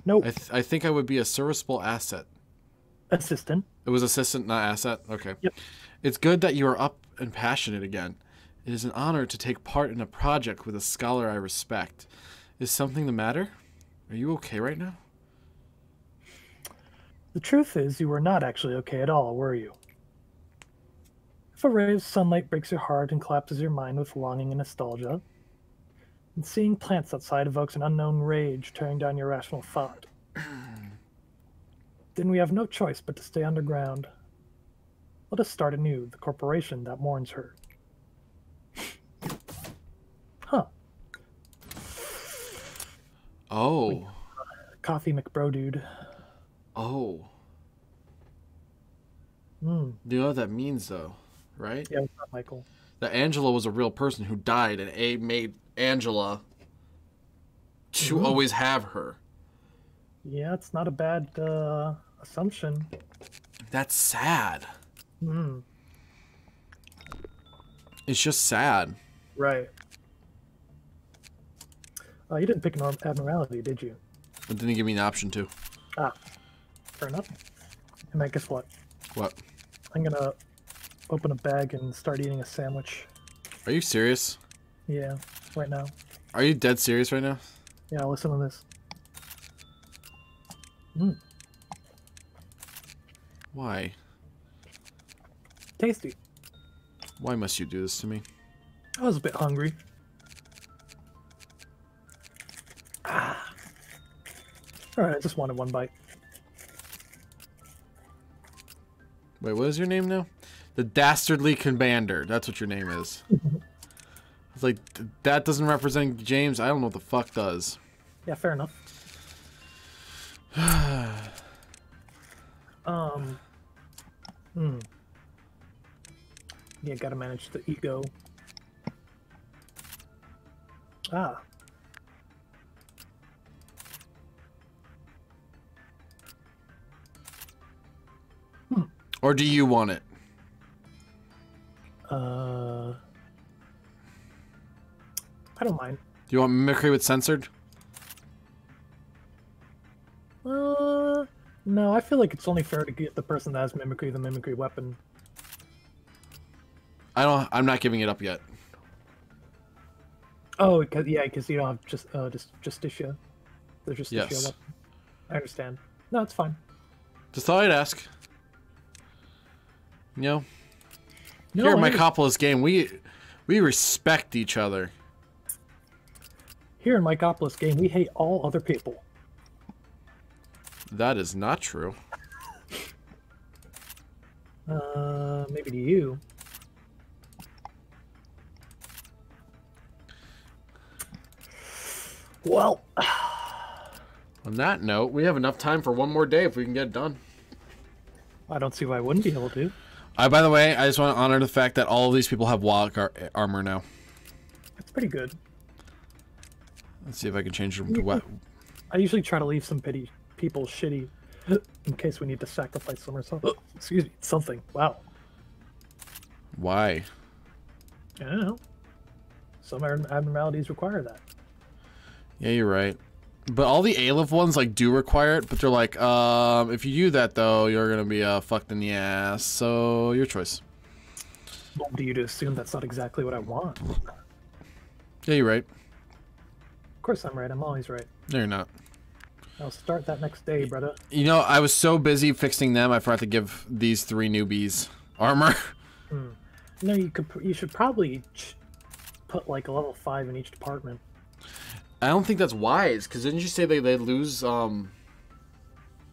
Nope. I think I would be a serviceable asset. Assistant. It was assistant, not asset? Okay. Yep. It's good that you are up and passionate again. It is an honor to take part in a project with a scholar I respect. Is something the matter? Are you okay right now? The truth is, you were not actually okay at all, were you? If a ray of sunlight breaks your heart and collapses your mind with longing and nostalgia, and seeing plants outside evokes an unknown rage tearing down your rational thought, then we have no choice but to stay underground. Let us start anew, the corporation that mourns her. Huh. Oh. Coffee McBro dude. Oh. Hmm. Do you know what that means, though? Right? Yeah, what's up, Michael? That Angela was a real person who died, and Abe made Angela to always have her. Yeah, it's not a bad assumption. That's sad. Hmm. It's just sad. Right. You didn't pick an abnormality, did you? It didn't give me an option to. Ah, fair enough. And I guess what? What? I'm gonna open a bag and start eating a sandwich. Are you serious? Yeah, right now. Are you dead serious right now? Yeah, listen to this. Mm, Why? tasty. Why must you do this to me? I was a bit hungry. Ah. Alright, I just wanted one bite. Wait, what is your name now? The Dastardly Commander. That's what your name is. It's like, that doesn't represent James. I don't know what the fuck does. Yeah, fair enough. Yeah, gotta manage the ego. Ah. Or do you want it? I don't mind. Do you want mimicry with censored? No, I feel like it's only fair to get the person that has mimicry the mimicry weapon. I'm not giving it up yet. Oh, because you don't have Justicia. The Justicia Yes. weapon. I understand. No, it's fine. Just thought I'd ask. You know? No, Here at MikopolisGAME, we respect each other. Here in MikopolisGAME, we hate all other people. That is not true. Maybe to you. Well, On that note, we have enough time for one more day if we can get it done. I don't see why I wouldn't be able to. By the way, I just want to honor the fact that all of these people have walk armor now. That's pretty good. Let's see if I can change them to what. I usually try to leave some people shitty in case we need to sacrifice them or something. Excuse me, something. Wow. Why? I don't know. Some abnormalities require that. Yeah, you're right. But all the Aleph ones like do require it, but they're like, if you do that though, you're gonna be fucked in the ass. So your choice. Well, do you to assume that's not exactly what I want? Yeah, you're right. Of course I'm right. I'm always right. No, you're not. I'll start that next day, brother. You know, I was so busy fixing them, I forgot to give these 3 newbies armor. No, you should probably put like a level 5 in each department. I don't think that's wise, because didn't you say they lose,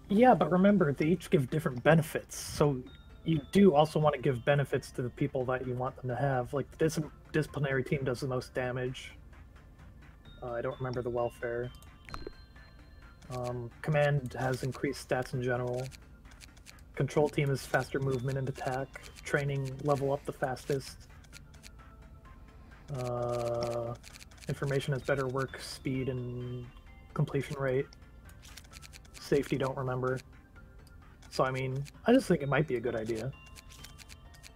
Yeah, but remember, they each give different benefits, so you do also want to give benefits to the people that you want them to have. Like, the disciplinary team does the most damage. I don't remember the welfare. Command has increased stats in general. Control team is faster movement and attack. Training level up the fastest. Information has better work speed and completion rate. Safety, don't remember. So, I mean, I just think it might be a good idea.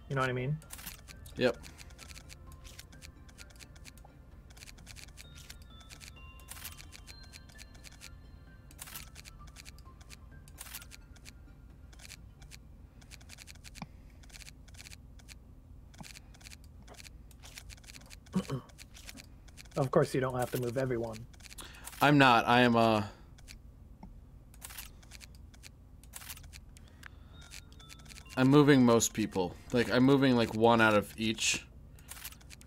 You know what I mean? Yep. Of course, you don't have to move everyone. I'm not. I am, I'm moving most people. Like, I'm moving, like, 1 out of each,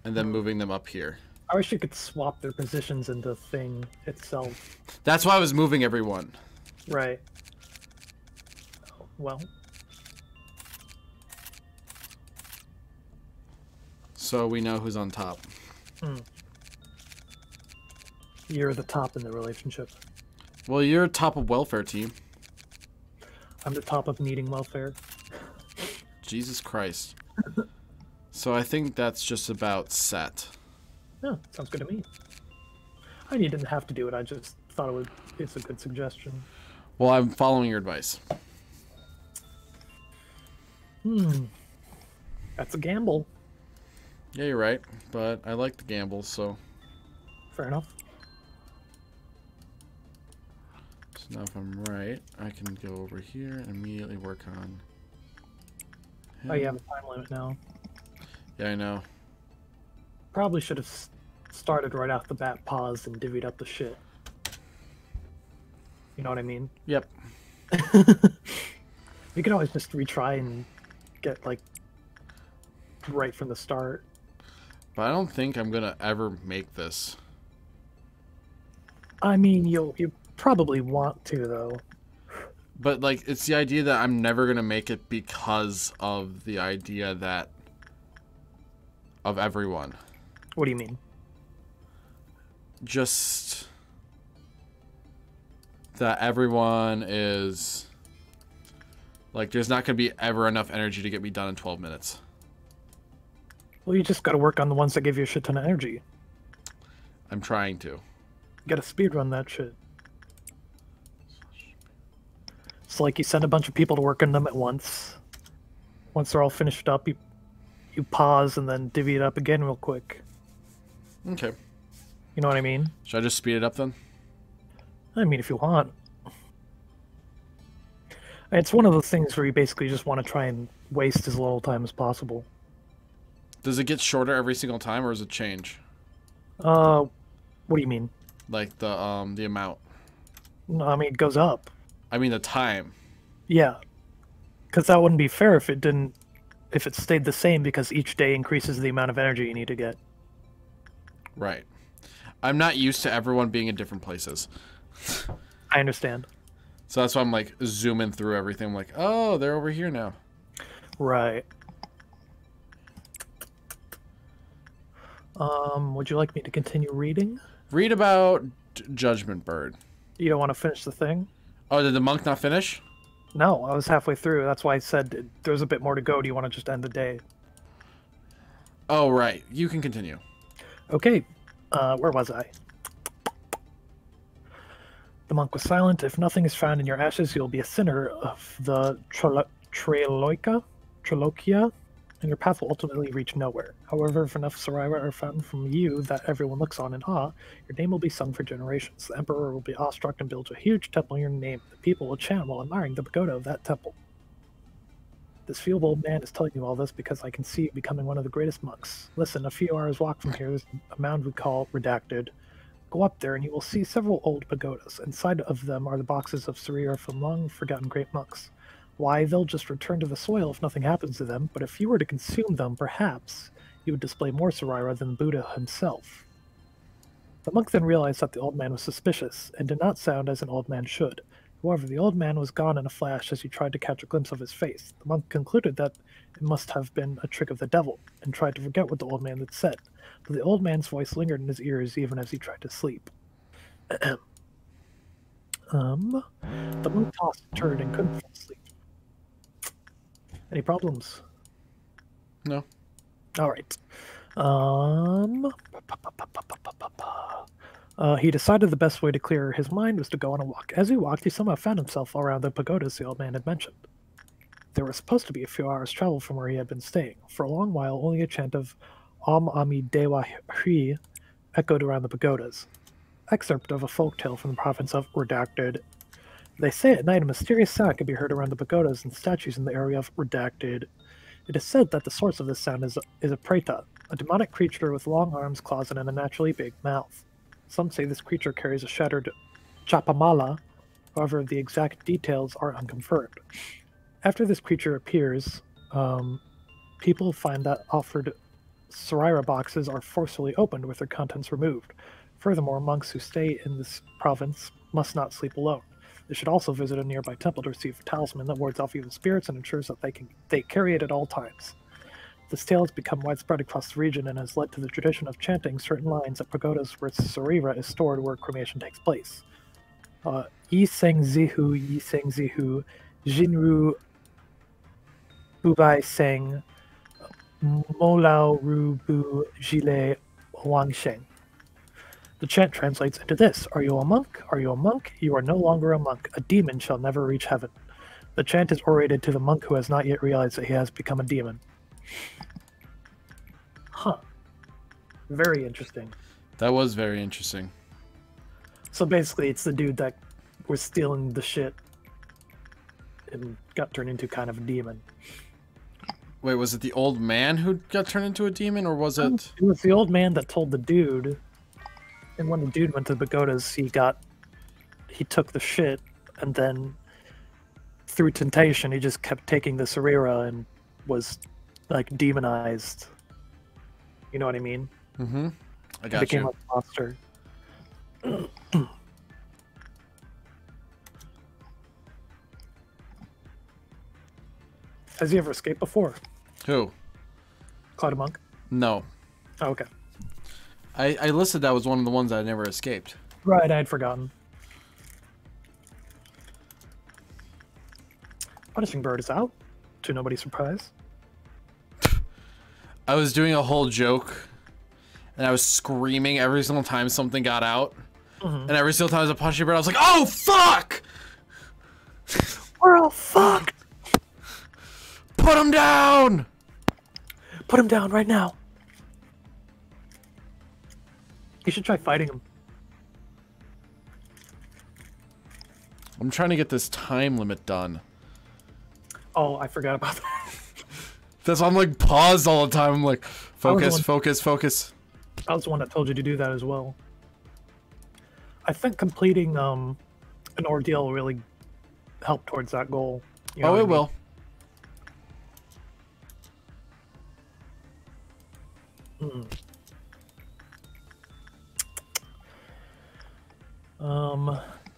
and then moving them up here. I wish you could swap their positions in the thing itself. That's why I was moving everyone. Right. Well. So we know who's on top. You're the top in the relationship. Well, you're top of welfare team. I'm the top of needing welfare. Jesus Christ. So I think that's just about set. No, sounds good to me. I didn't have to do it, I just thought it's a good suggestion. Well, I'm following your advice. That's a gamble. Yeah, you're right. But I like the gamble, so... Fair enough. So now if I'm right, I can go over here and immediately work on him. Oh, you have a time limit now. Yeah, I know. Probably should have started right off the bat, paused, and divvied up the shit. You know what I mean? Yep. You can always just retry and get, like, right from the start. But I don't think I'm gonna ever make this. I mean, you probably want to, though. But, like, it's the idea that I'm never going to make it because of the idea that... of everyone. What do you mean? Just... that everyone is... like, there's not going to be ever enough energy to get me done in 12 minutes. Well, you just gotta work on the ones that give you a shit ton of energy. I'm trying to. You gotta speedrun that shit. It's like you send a bunch of people to work on them at once. Once they're all finished up, you pause and then divvy it up again real quick. Okay. You know what I mean? Should I just speed it up then? I mean, if you want. It's one of those things where you basically just want to try and waste as little time as possible. Does it get shorter every single time, or does it change? What do you mean? Like the amount. No, I mean, it goes up. I mean the time. Yeah. Because that wouldn't be fair if it didn't... if it stayed the same, because each day increases the amount of energy you need to get. Right. I'm not used to everyone being in different places. I understand. So that's why I'm like zooming through everything. I'm like, oh, they're over here now. Right. Would you like me to continue reading? Read about Judgment Bird. You don't want to finish the thing? Oh, did the monk not finish? No, I was halfway through. That's why I said there's a bit more to go. Do you want to just end the day? Oh, right. You can continue. Okay. Where was I? The monk was silent. If nothing is found in your ashes, you'll be a sinner of the Trilokia, and your path will ultimately reach nowhere. However, if enough Saraira are found from you that everyone looks on in awe, your name will be sung for generations. The Emperor will be awestruck and build a huge temple in your name. The people will chant while admiring the pagoda of that temple. This feeble old man is telling you all this because I can see you becoming one of the greatest monks. Listen, a few hours walk from here, there's a mound we call Redacted. Go up there and you will see several old pagodas. Inside of them are the boxes of Sarira from long forgotten great monks. Why, they'll just return to the soil if nothing happens to them, but if you were to consume them, perhaps you would display more Sarira than Buddha himself. The monk then realized that the old man was suspicious, and did not sound as an old man should. However, the old man was gone in a flash as he tried to catch a glimpse of his face. The monk concluded that it must have been a trick of the devil, and tried to forget what the old man had said, but the old man's voice lingered in his ears even as he tried to sleep. The monk tossed and turned and couldn't fall asleep. Any problems? No. All right. He decided the best way to clear his mind was to go on a walk. As he walked, he somehow found himself around the pagodas the old man had mentioned. They were supposed to be a few hours' travel from where he had been staying. For a long while, only a chant of Om Ami Dewa Hri echoed around the pagodas. Excerpt of a folktale from the province of Redacted. They say at night a mysterious sound can be heard around the pagodas and statues in the area of Redacted. It is said that the source of this sound is a preta, a demonic creature with long arms, claws, and an unnaturally big mouth. Some say this creature carries a shattered chapamala, however the exact details are unconfirmed. After this creature appears, people find that offered Sarira boxes are forcefully opened with their contents removed. Furthermore, monks who stay in this province must not sleep alone. They should also visit a nearby temple to receive a talisman that wards off evil spirits and ensures that they carry it at all times. This tale has become widespread across the region and has led to the tradition of chanting certain lines at pagodas where Sarira is stored where cremation takes place. Yi Seng Zihu, Jinru Bubai Seng, Molao Rubu Jile Wangsheng. The chant translates into this: Are you a monk? Are you a monk? You are no longer a monk. A demon shall never reach heaven. The chant is orated to the monk who has not yet realized that he has become a demon. Huh. Very interesting. That was very interesting. So basically, it's the dude that was stealing the shit and got turned into kind of a demon. Wait, was it the old man who got turned into a demon, or was it... It was the old man that told the dude, and when the dude went to the pagodas, he took the shit, and then through temptation, he just kept taking the Sarira and was, like, demonized. You know what I mean? Mm-hmm. I got became you. a monster. Has he ever escaped before? Who? Cloud Monk? No. Oh, okay. I listed that was one of the ones that never escaped. Right, I had forgotten. Punishing Bird is out, to nobody's surprise. I was doing a whole joke, and I was screaming every single time something got out. And every single time I was a Punishing Bird, I was like, oh, fuck! We're all fucked! Put him down! Put him down right now. You should try fighting him. I'm trying to get this time limit done. Oh, I forgot about that. That's why I'm like paused all the time. I'm like, focus, one- focus, focus. I was the one that told you to do that as well. I think completing an ordeal will really help towards that goal. You know Oh, what I it mean? will.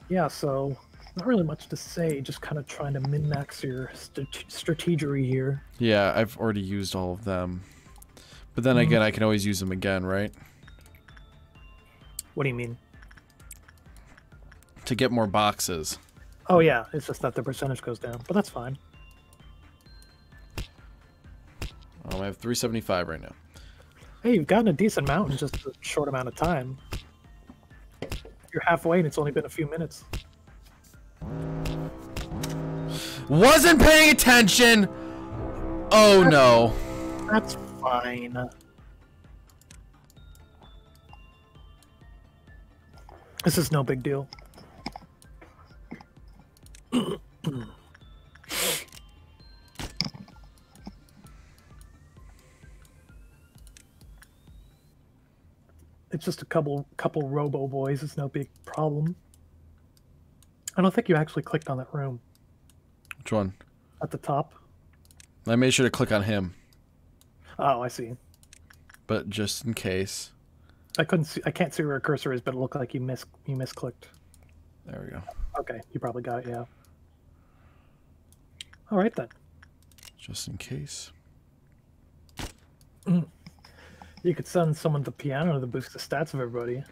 Yeah, so not really much to say, just kind of trying to min-max your strategery here. Yeah, I've already used all of them. But then again, I can always use them again, right? What do you mean? To get more boxes. Oh yeah, it's just that the percentage goes down, but that's fine. I have 375 right now. Hey, you've gotten a decent amount in just a short amount of time. You're halfway and it's only been a few minutes. Wasn't paying attention! Oh no. That's fine. This is no big deal. It's just a couple robo boys. It's no big problem. I don't think you actually clicked on that room Which one? at the top. I made sure to click on him. Oh, I see. But just in case. I couldn't see. I can't see where a cursor is, but it looked like you misclicked. There we go. Okay, you probably got it. Yeah. All right then. Just in case. You could send someone the piano to boost the stats of everybody.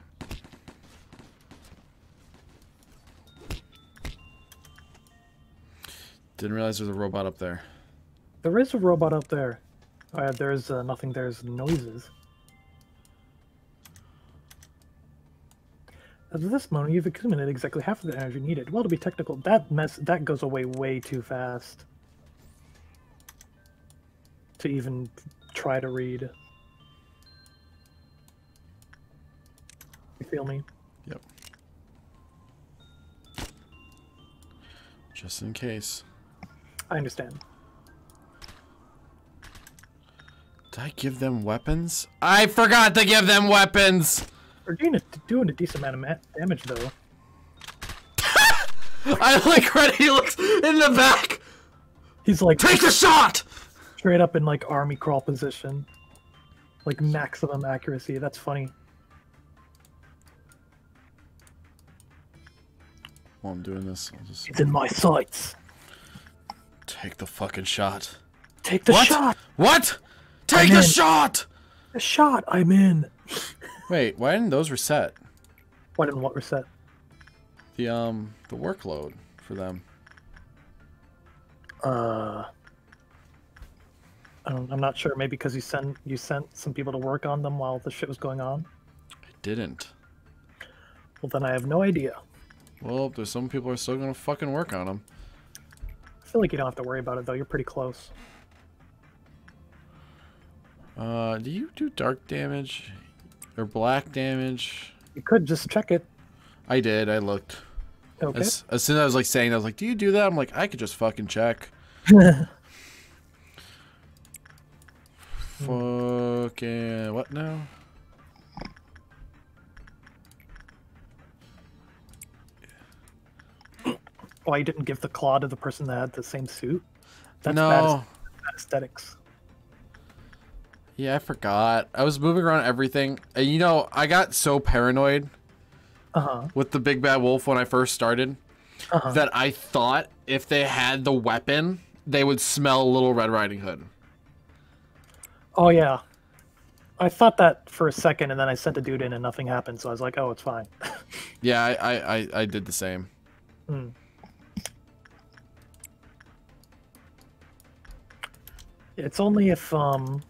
Didn't realize there's a robot up there. There is a robot up there. There's nothing. There's noises. As of this moment, you've accumulated exactly half of the energy needed. Well, to be technical, that goes away way too fast to even try to read. You feel me? Yep. Just in case. I understand. Did I give them weapons? I forgot to give them weapons! We're doing a decent amount of damage, though. I like when he looks in the back! He's like Take the shot! straight up in like army crawl position. Like maximum accuracy. That's funny. While I'm doing this, I'll just It's in my sights. take the fucking shot. Take the What? shot! What? Take I'm the in. shot! The shot! I'm in! Wait, why didn't those reset? Why didn't what reset? The workload for them. I'm not sure. Maybe because you sent some people to work on them while the shit was going on. I didn't. Well, then I have no idea. Well, there's some people who are still gonna fucking work on them. I feel like you don't have to worry about it though. You're pretty close. Do you do dark damage? Or black damage? You could just check it. I did, I looked. Okay. As soon as I was like saying that, I was like, do you do that? I'm like, I could just fucking check. Fucking what now? Why you didn't give the claw to the person that had the same suit? That's No. bad aesthetics. Yeah, I forgot. I was moving around everything. And you know, I got so paranoid with the big bad wolf when I first started that I thought if they had the weapon they would smell Little Red Riding Hood. Oh yeah, I thought that for a second, and then I sent a dude in, and nothing happened. So I was like, oh, it's fine. Yeah, I did the same. Hmm. It's only if someone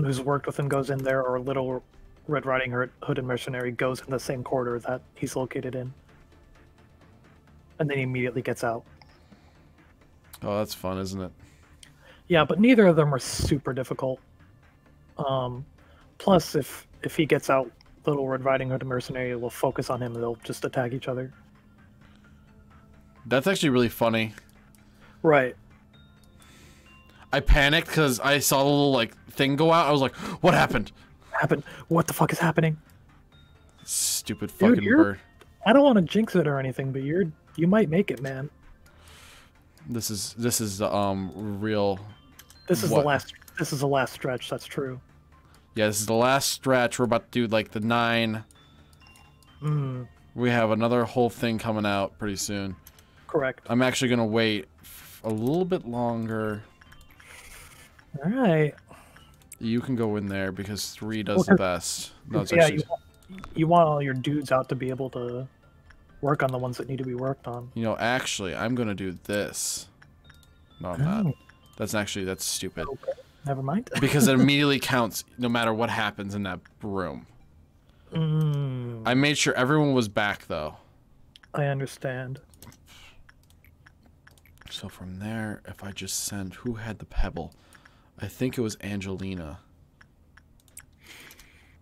who's worked with him goes in there, or Little Red Riding Hood and Mercenary goes in the same corridor that he's located in, and then he immediately gets out. Oh, that's fun, isn't it? Yeah, but neither of them are super difficult. Plus, if he gets out, Little Red Riding Hood and Mercenary will focus on him, and they'll just attack each other. That's actually really funny. Right. I panicked because I saw the little like thing go out. I was like, "What happened? What the fuck is happening?" Stupid fucking bird. I don't want to jinx it or anything, but you might make it, man. This is real. This is the last stretch. That's true. Yeah, this is the last stretch. We're about to do like the 9. We have another whole thing coming out pretty soon. Correct. I'm actually gonna wait a little bit longer. All right. You can go in there because 3 does the best. No, it's yeah, actually... you want all your dudes out to be able to work on the ones that need to be worked on. You know, actually, I'm gonna do this. No, I'm not. That's stupid. Okay. Never mind. Because it immediately counts no matter what happens in that room. I made sure everyone was back, though. I understand. So from there, if I just send... Who had the pebble? I think it was Angelina.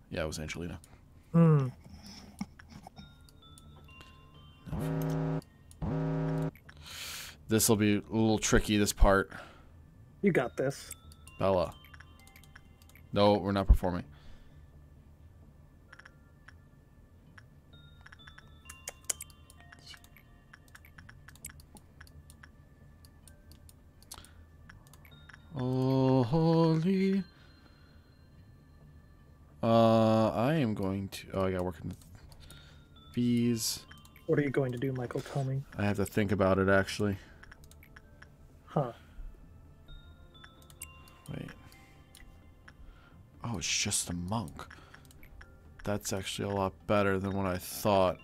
Yeah, it was Angelina. This will be a little tricky, this part. You got this. Bella. No, we're not performing. Oh, holy. I am going to... Oh, I gotta work in the bees. What are you going to do, Michael? Tell me. I have to think about it, actually. Huh. Wait. Oh, it's just a monk. That's actually a lot better than what I thought.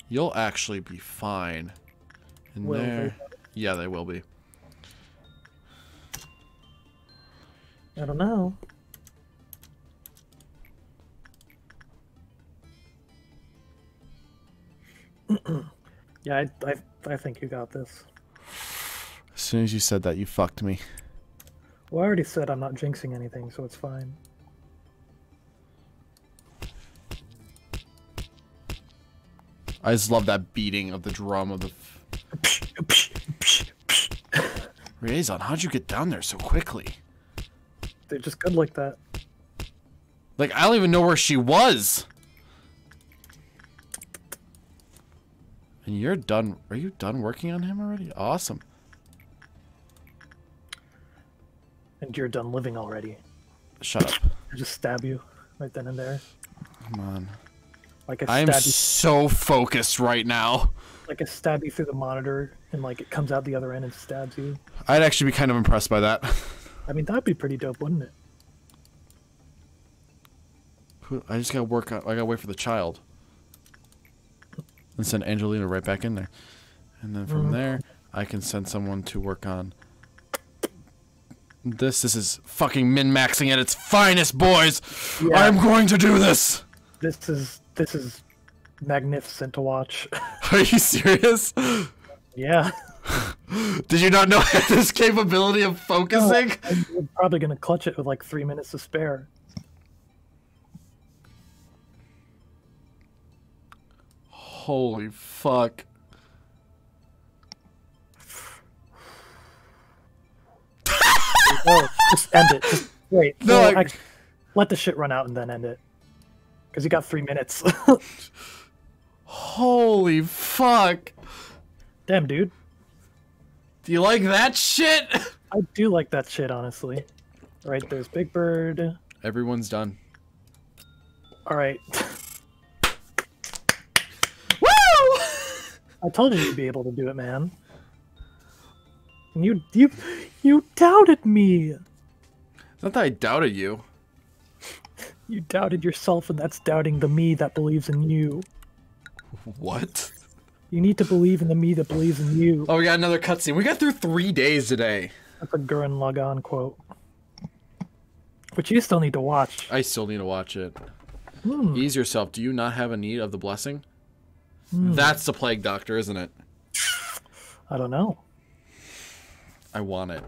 You'll actually be fine. In there. Yeah, they will be. I don't know. Yeah, I think you got this. As soon as you said that, you fucked me. Well, I already said I'm not jinxing anything, so it's fine. I just love that beating of the drum of the... Riazon, how'd you get down there so quickly? They're just good like that. Like, I don't even know where she was. And you're done. Are you done working on him already? Awesome. And you're done living already. Shut up. I just stab you right then and there. Come on. Like I am so focused right now. Like I stab you through the monitor, and like it comes out the other end and stabs you. I'd actually be kind of impressed by that. I mean, that'd be pretty dope, wouldn't it? I just gotta work on... I gotta wait for the child. And send Angelina right back in there. And then from there, I can send someone to work on... This is fucking min-maxing at its finest, boys! Yeah. I'm going to do this! This is magnificent to watch. Are you serious? Yeah. Did you not know I had this capability of focusing? No, I'm probably gonna clutch it with like 3 minutes to spare. Holy fuck. Oh, just end it. Just wait. No, well, actually, let the shit run out and then end it. Because you got 3 minutes. Holy fuck. Damn, dude. Do you like that shit? I do like that shit, honestly. Alright, there's Big Bird. Everyone's done. Alright. Woo! I told you you'd be able to do it, man. You doubted me. It's not that I doubted you. You doubted yourself, and that's doubting the me that believes in you. What? You need to believe in the me that believes in you. Oh, we got another cutscene. We got through 3 days today. That's a Gurren Lagann quote. Which you still need to watch. I still need to watch it. Ease yourself. Do you not have a need of the blessing? That's the plague doctor, isn't it? I don't know. I want it.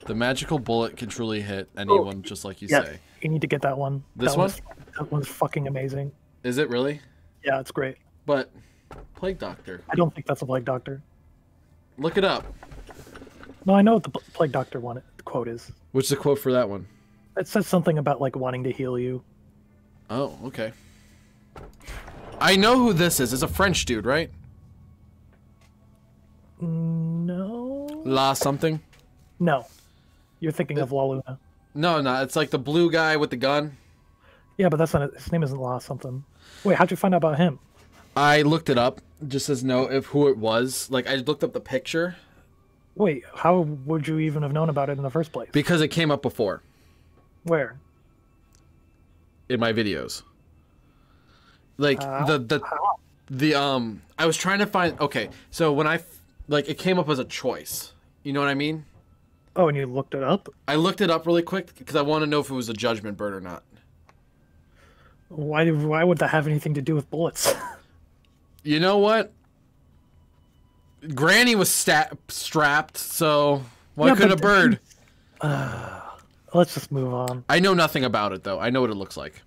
The magical bullet can truly hit anyone, just like you say. You need to get that one. This one? That one's fucking amazing. Is it really? Yeah, it's great. But, plague doctor. I don't think that's a plague doctor. Look it up. No, I know what the plague doctor one the quote is. What's the quote for that one? It says something about like wanting to heal you. Oh, okay. I know who this is. It's a French dude, right? No. La something? No. You're thinking of La Luna. No, no. It's like the blue guy with the gun. Yeah, but that's not his name. Isn't La something? Wait, how'd you find out about him? I looked it up just as know if who it was. Like I looked up the picture. Wait, how would you even have known about it in the first place? Because it came up before. Where? In my videos. Like I was trying to find. Okay, so when it came up as a choice. You know what I mean? Oh, and you looked it up? I looked it up really quick because I want to know if it was a judgment bird or not. Why would that have anything to do with bullets? You know what? Granny was strapped, so why couldn't a bird? Let's just move on. I know nothing about it, though. I know what it looks like.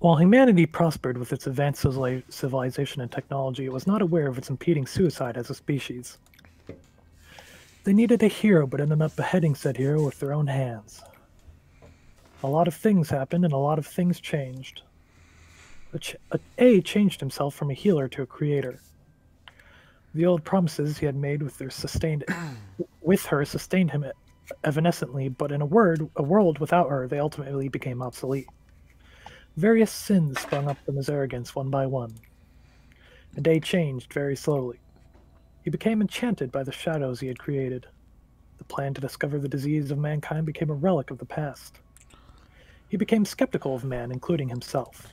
While humanity prospered with its advanced civilization and technology, it was not aware of its impeding suicide as a species. They needed a hero, but ended up beheading said hero with their own hands. A lot of things happened, and a lot of things changed. A changed himself from a healer to a creator. The old promises he had made with her sustained him evanescently, but in a world without her, they ultimately became obsolete. Various sins sprung up from his arrogance one by one. A day changed very slowly. He became enchanted by the shadows he had created. The plan to discover the disease of mankind became a relic of the past. He became skeptical of man, including himself.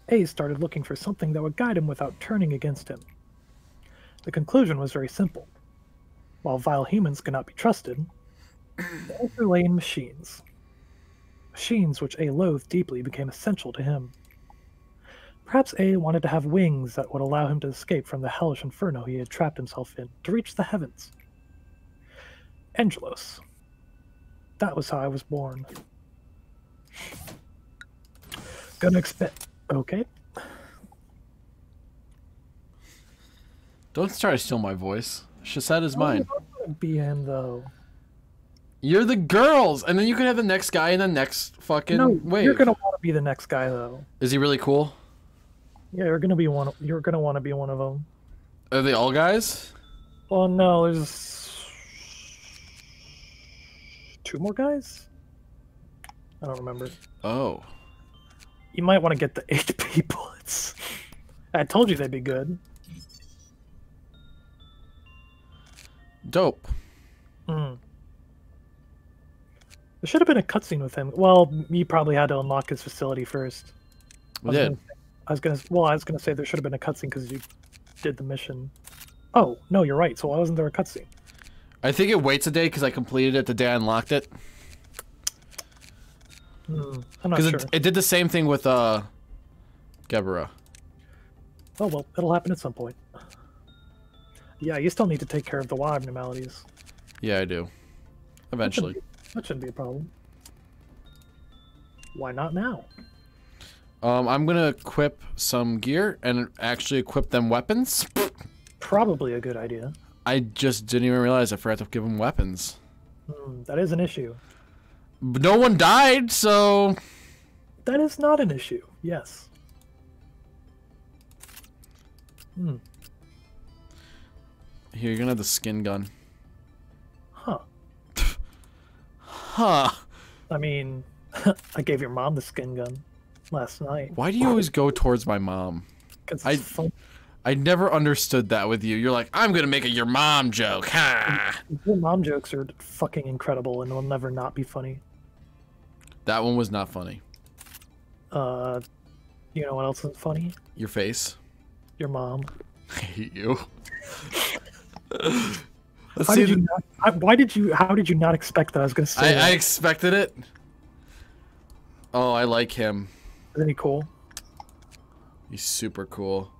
A started looking for something that would guide him without turning against him. The conclusion was very simple. While vile humans could not be trusted, the answer lay in machines. Machines which A loathed deeply became essential to him. Perhaps A wanted to have wings that would allow him to escape from the hellish inferno he had trapped himself in, to reach the heavens. Angelos. That was how I was born. Gonna expect... Okay. Don't try to steal my voice. Shazad is mine. Be him, though. You're the girls, and then you can have the next guy in the next fucking wave. You're gonna want to be the next guy, though. Is he really cool? Yeah, you're gonna be one. You're gonna want to be one of them. Are they all guys? Well, no, there's 2 more guys. I don't remember. Oh. You might want to get the HP bullets. I told you they'd be good. Dope. There should have been a cutscene with him. Well, you probably had to unlock his facility first. I was gonna say there should have been a cutscene because you did the mission. Oh no, you're right. So why wasn't there a cutscene? I think it waits a day because I completed it the day I unlocked it. I'm not sure. It did the same thing with Gebera. Oh well, it'll happen at some point. Yeah, you still need to take care of the wild abnormalities. Yeah, I do. Eventually. That shouldn't be a problem. Why not now? I'm gonna equip some gear and actually equip them weapons. Probably a good idea. I just didn't even realize I forgot to give them weapons. That is an issue. No one died, so... That is not an issue, yes. Here, you're gonna have the skin gun. Huh. Huh. I mean, I gave your mom the skin gun last night. Why do you always go towards my mom? Because it's fun. I never understood that with you. You're like, I'm gonna make a your mom joke. Ha! Your mom jokes are fucking incredible and will never not be funny. That one was not funny. You know what else isn't funny? Your face. Your mom. I hate you. How did you not expect that I was gonna say that? I expected it. Oh, I like him. Isn't he cool? He's super cool.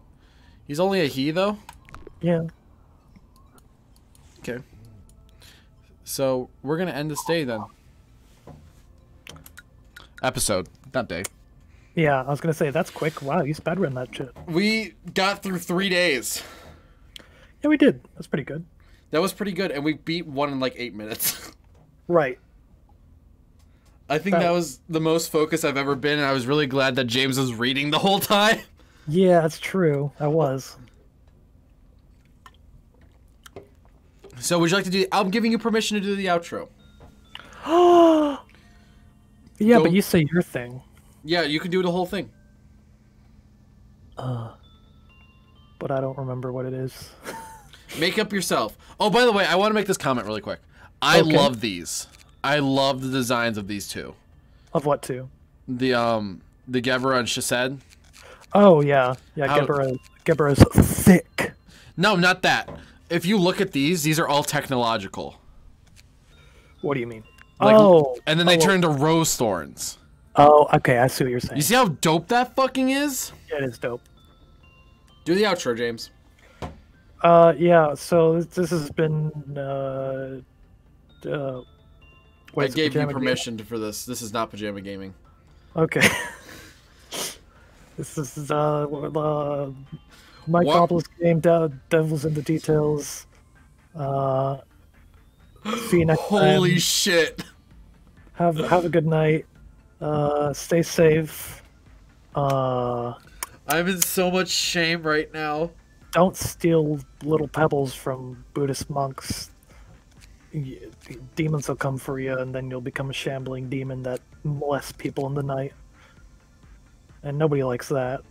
He's only a he, though? Yeah. Okay. So, we're gonna end this day, then. Episode, not day. Yeah, I was gonna say, that's quick. Wow, you speedrun that shit. We got through 3 days. Yeah, we did. That's pretty good. That was pretty good, and we beat one in like 8 minutes. Right. I think that was the most focused I've ever been, and I was really glad that James was reading the whole time. Yeah, that's true. I was. So, would you like to do... I'm giving you permission to do the outro. Yeah, but you say your thing. Yeah, you can do the whole thing. But I don't remember what it is. Make up yourself. Oh, by the way, I want to make this comment really quick. I love these. I love the designs of these two. Of what two? The Gebra and Shased. Oh yeah, yeah. Gebra is thick. No, not that. If you look at these are all technological. What do you mean? Like, and then they turn into rose thorns. Oh, okay. I see what you're saying. You see how dope that fucking is? Yeah, it is dope. Do the outro, James. Yeah. So this has been. I gave you permission for this. This is not pajama gaming. Okay. This is MikopolisGAME, Devils in the Details. See you next time. Holy shit. Have a good night. Stay safe. I'm in so much shame right now. Don't steal little pebbles from Buddhist monks. Demons will come for you, and then you'll become a shambling demon that molests people in the night. And nobody likes that.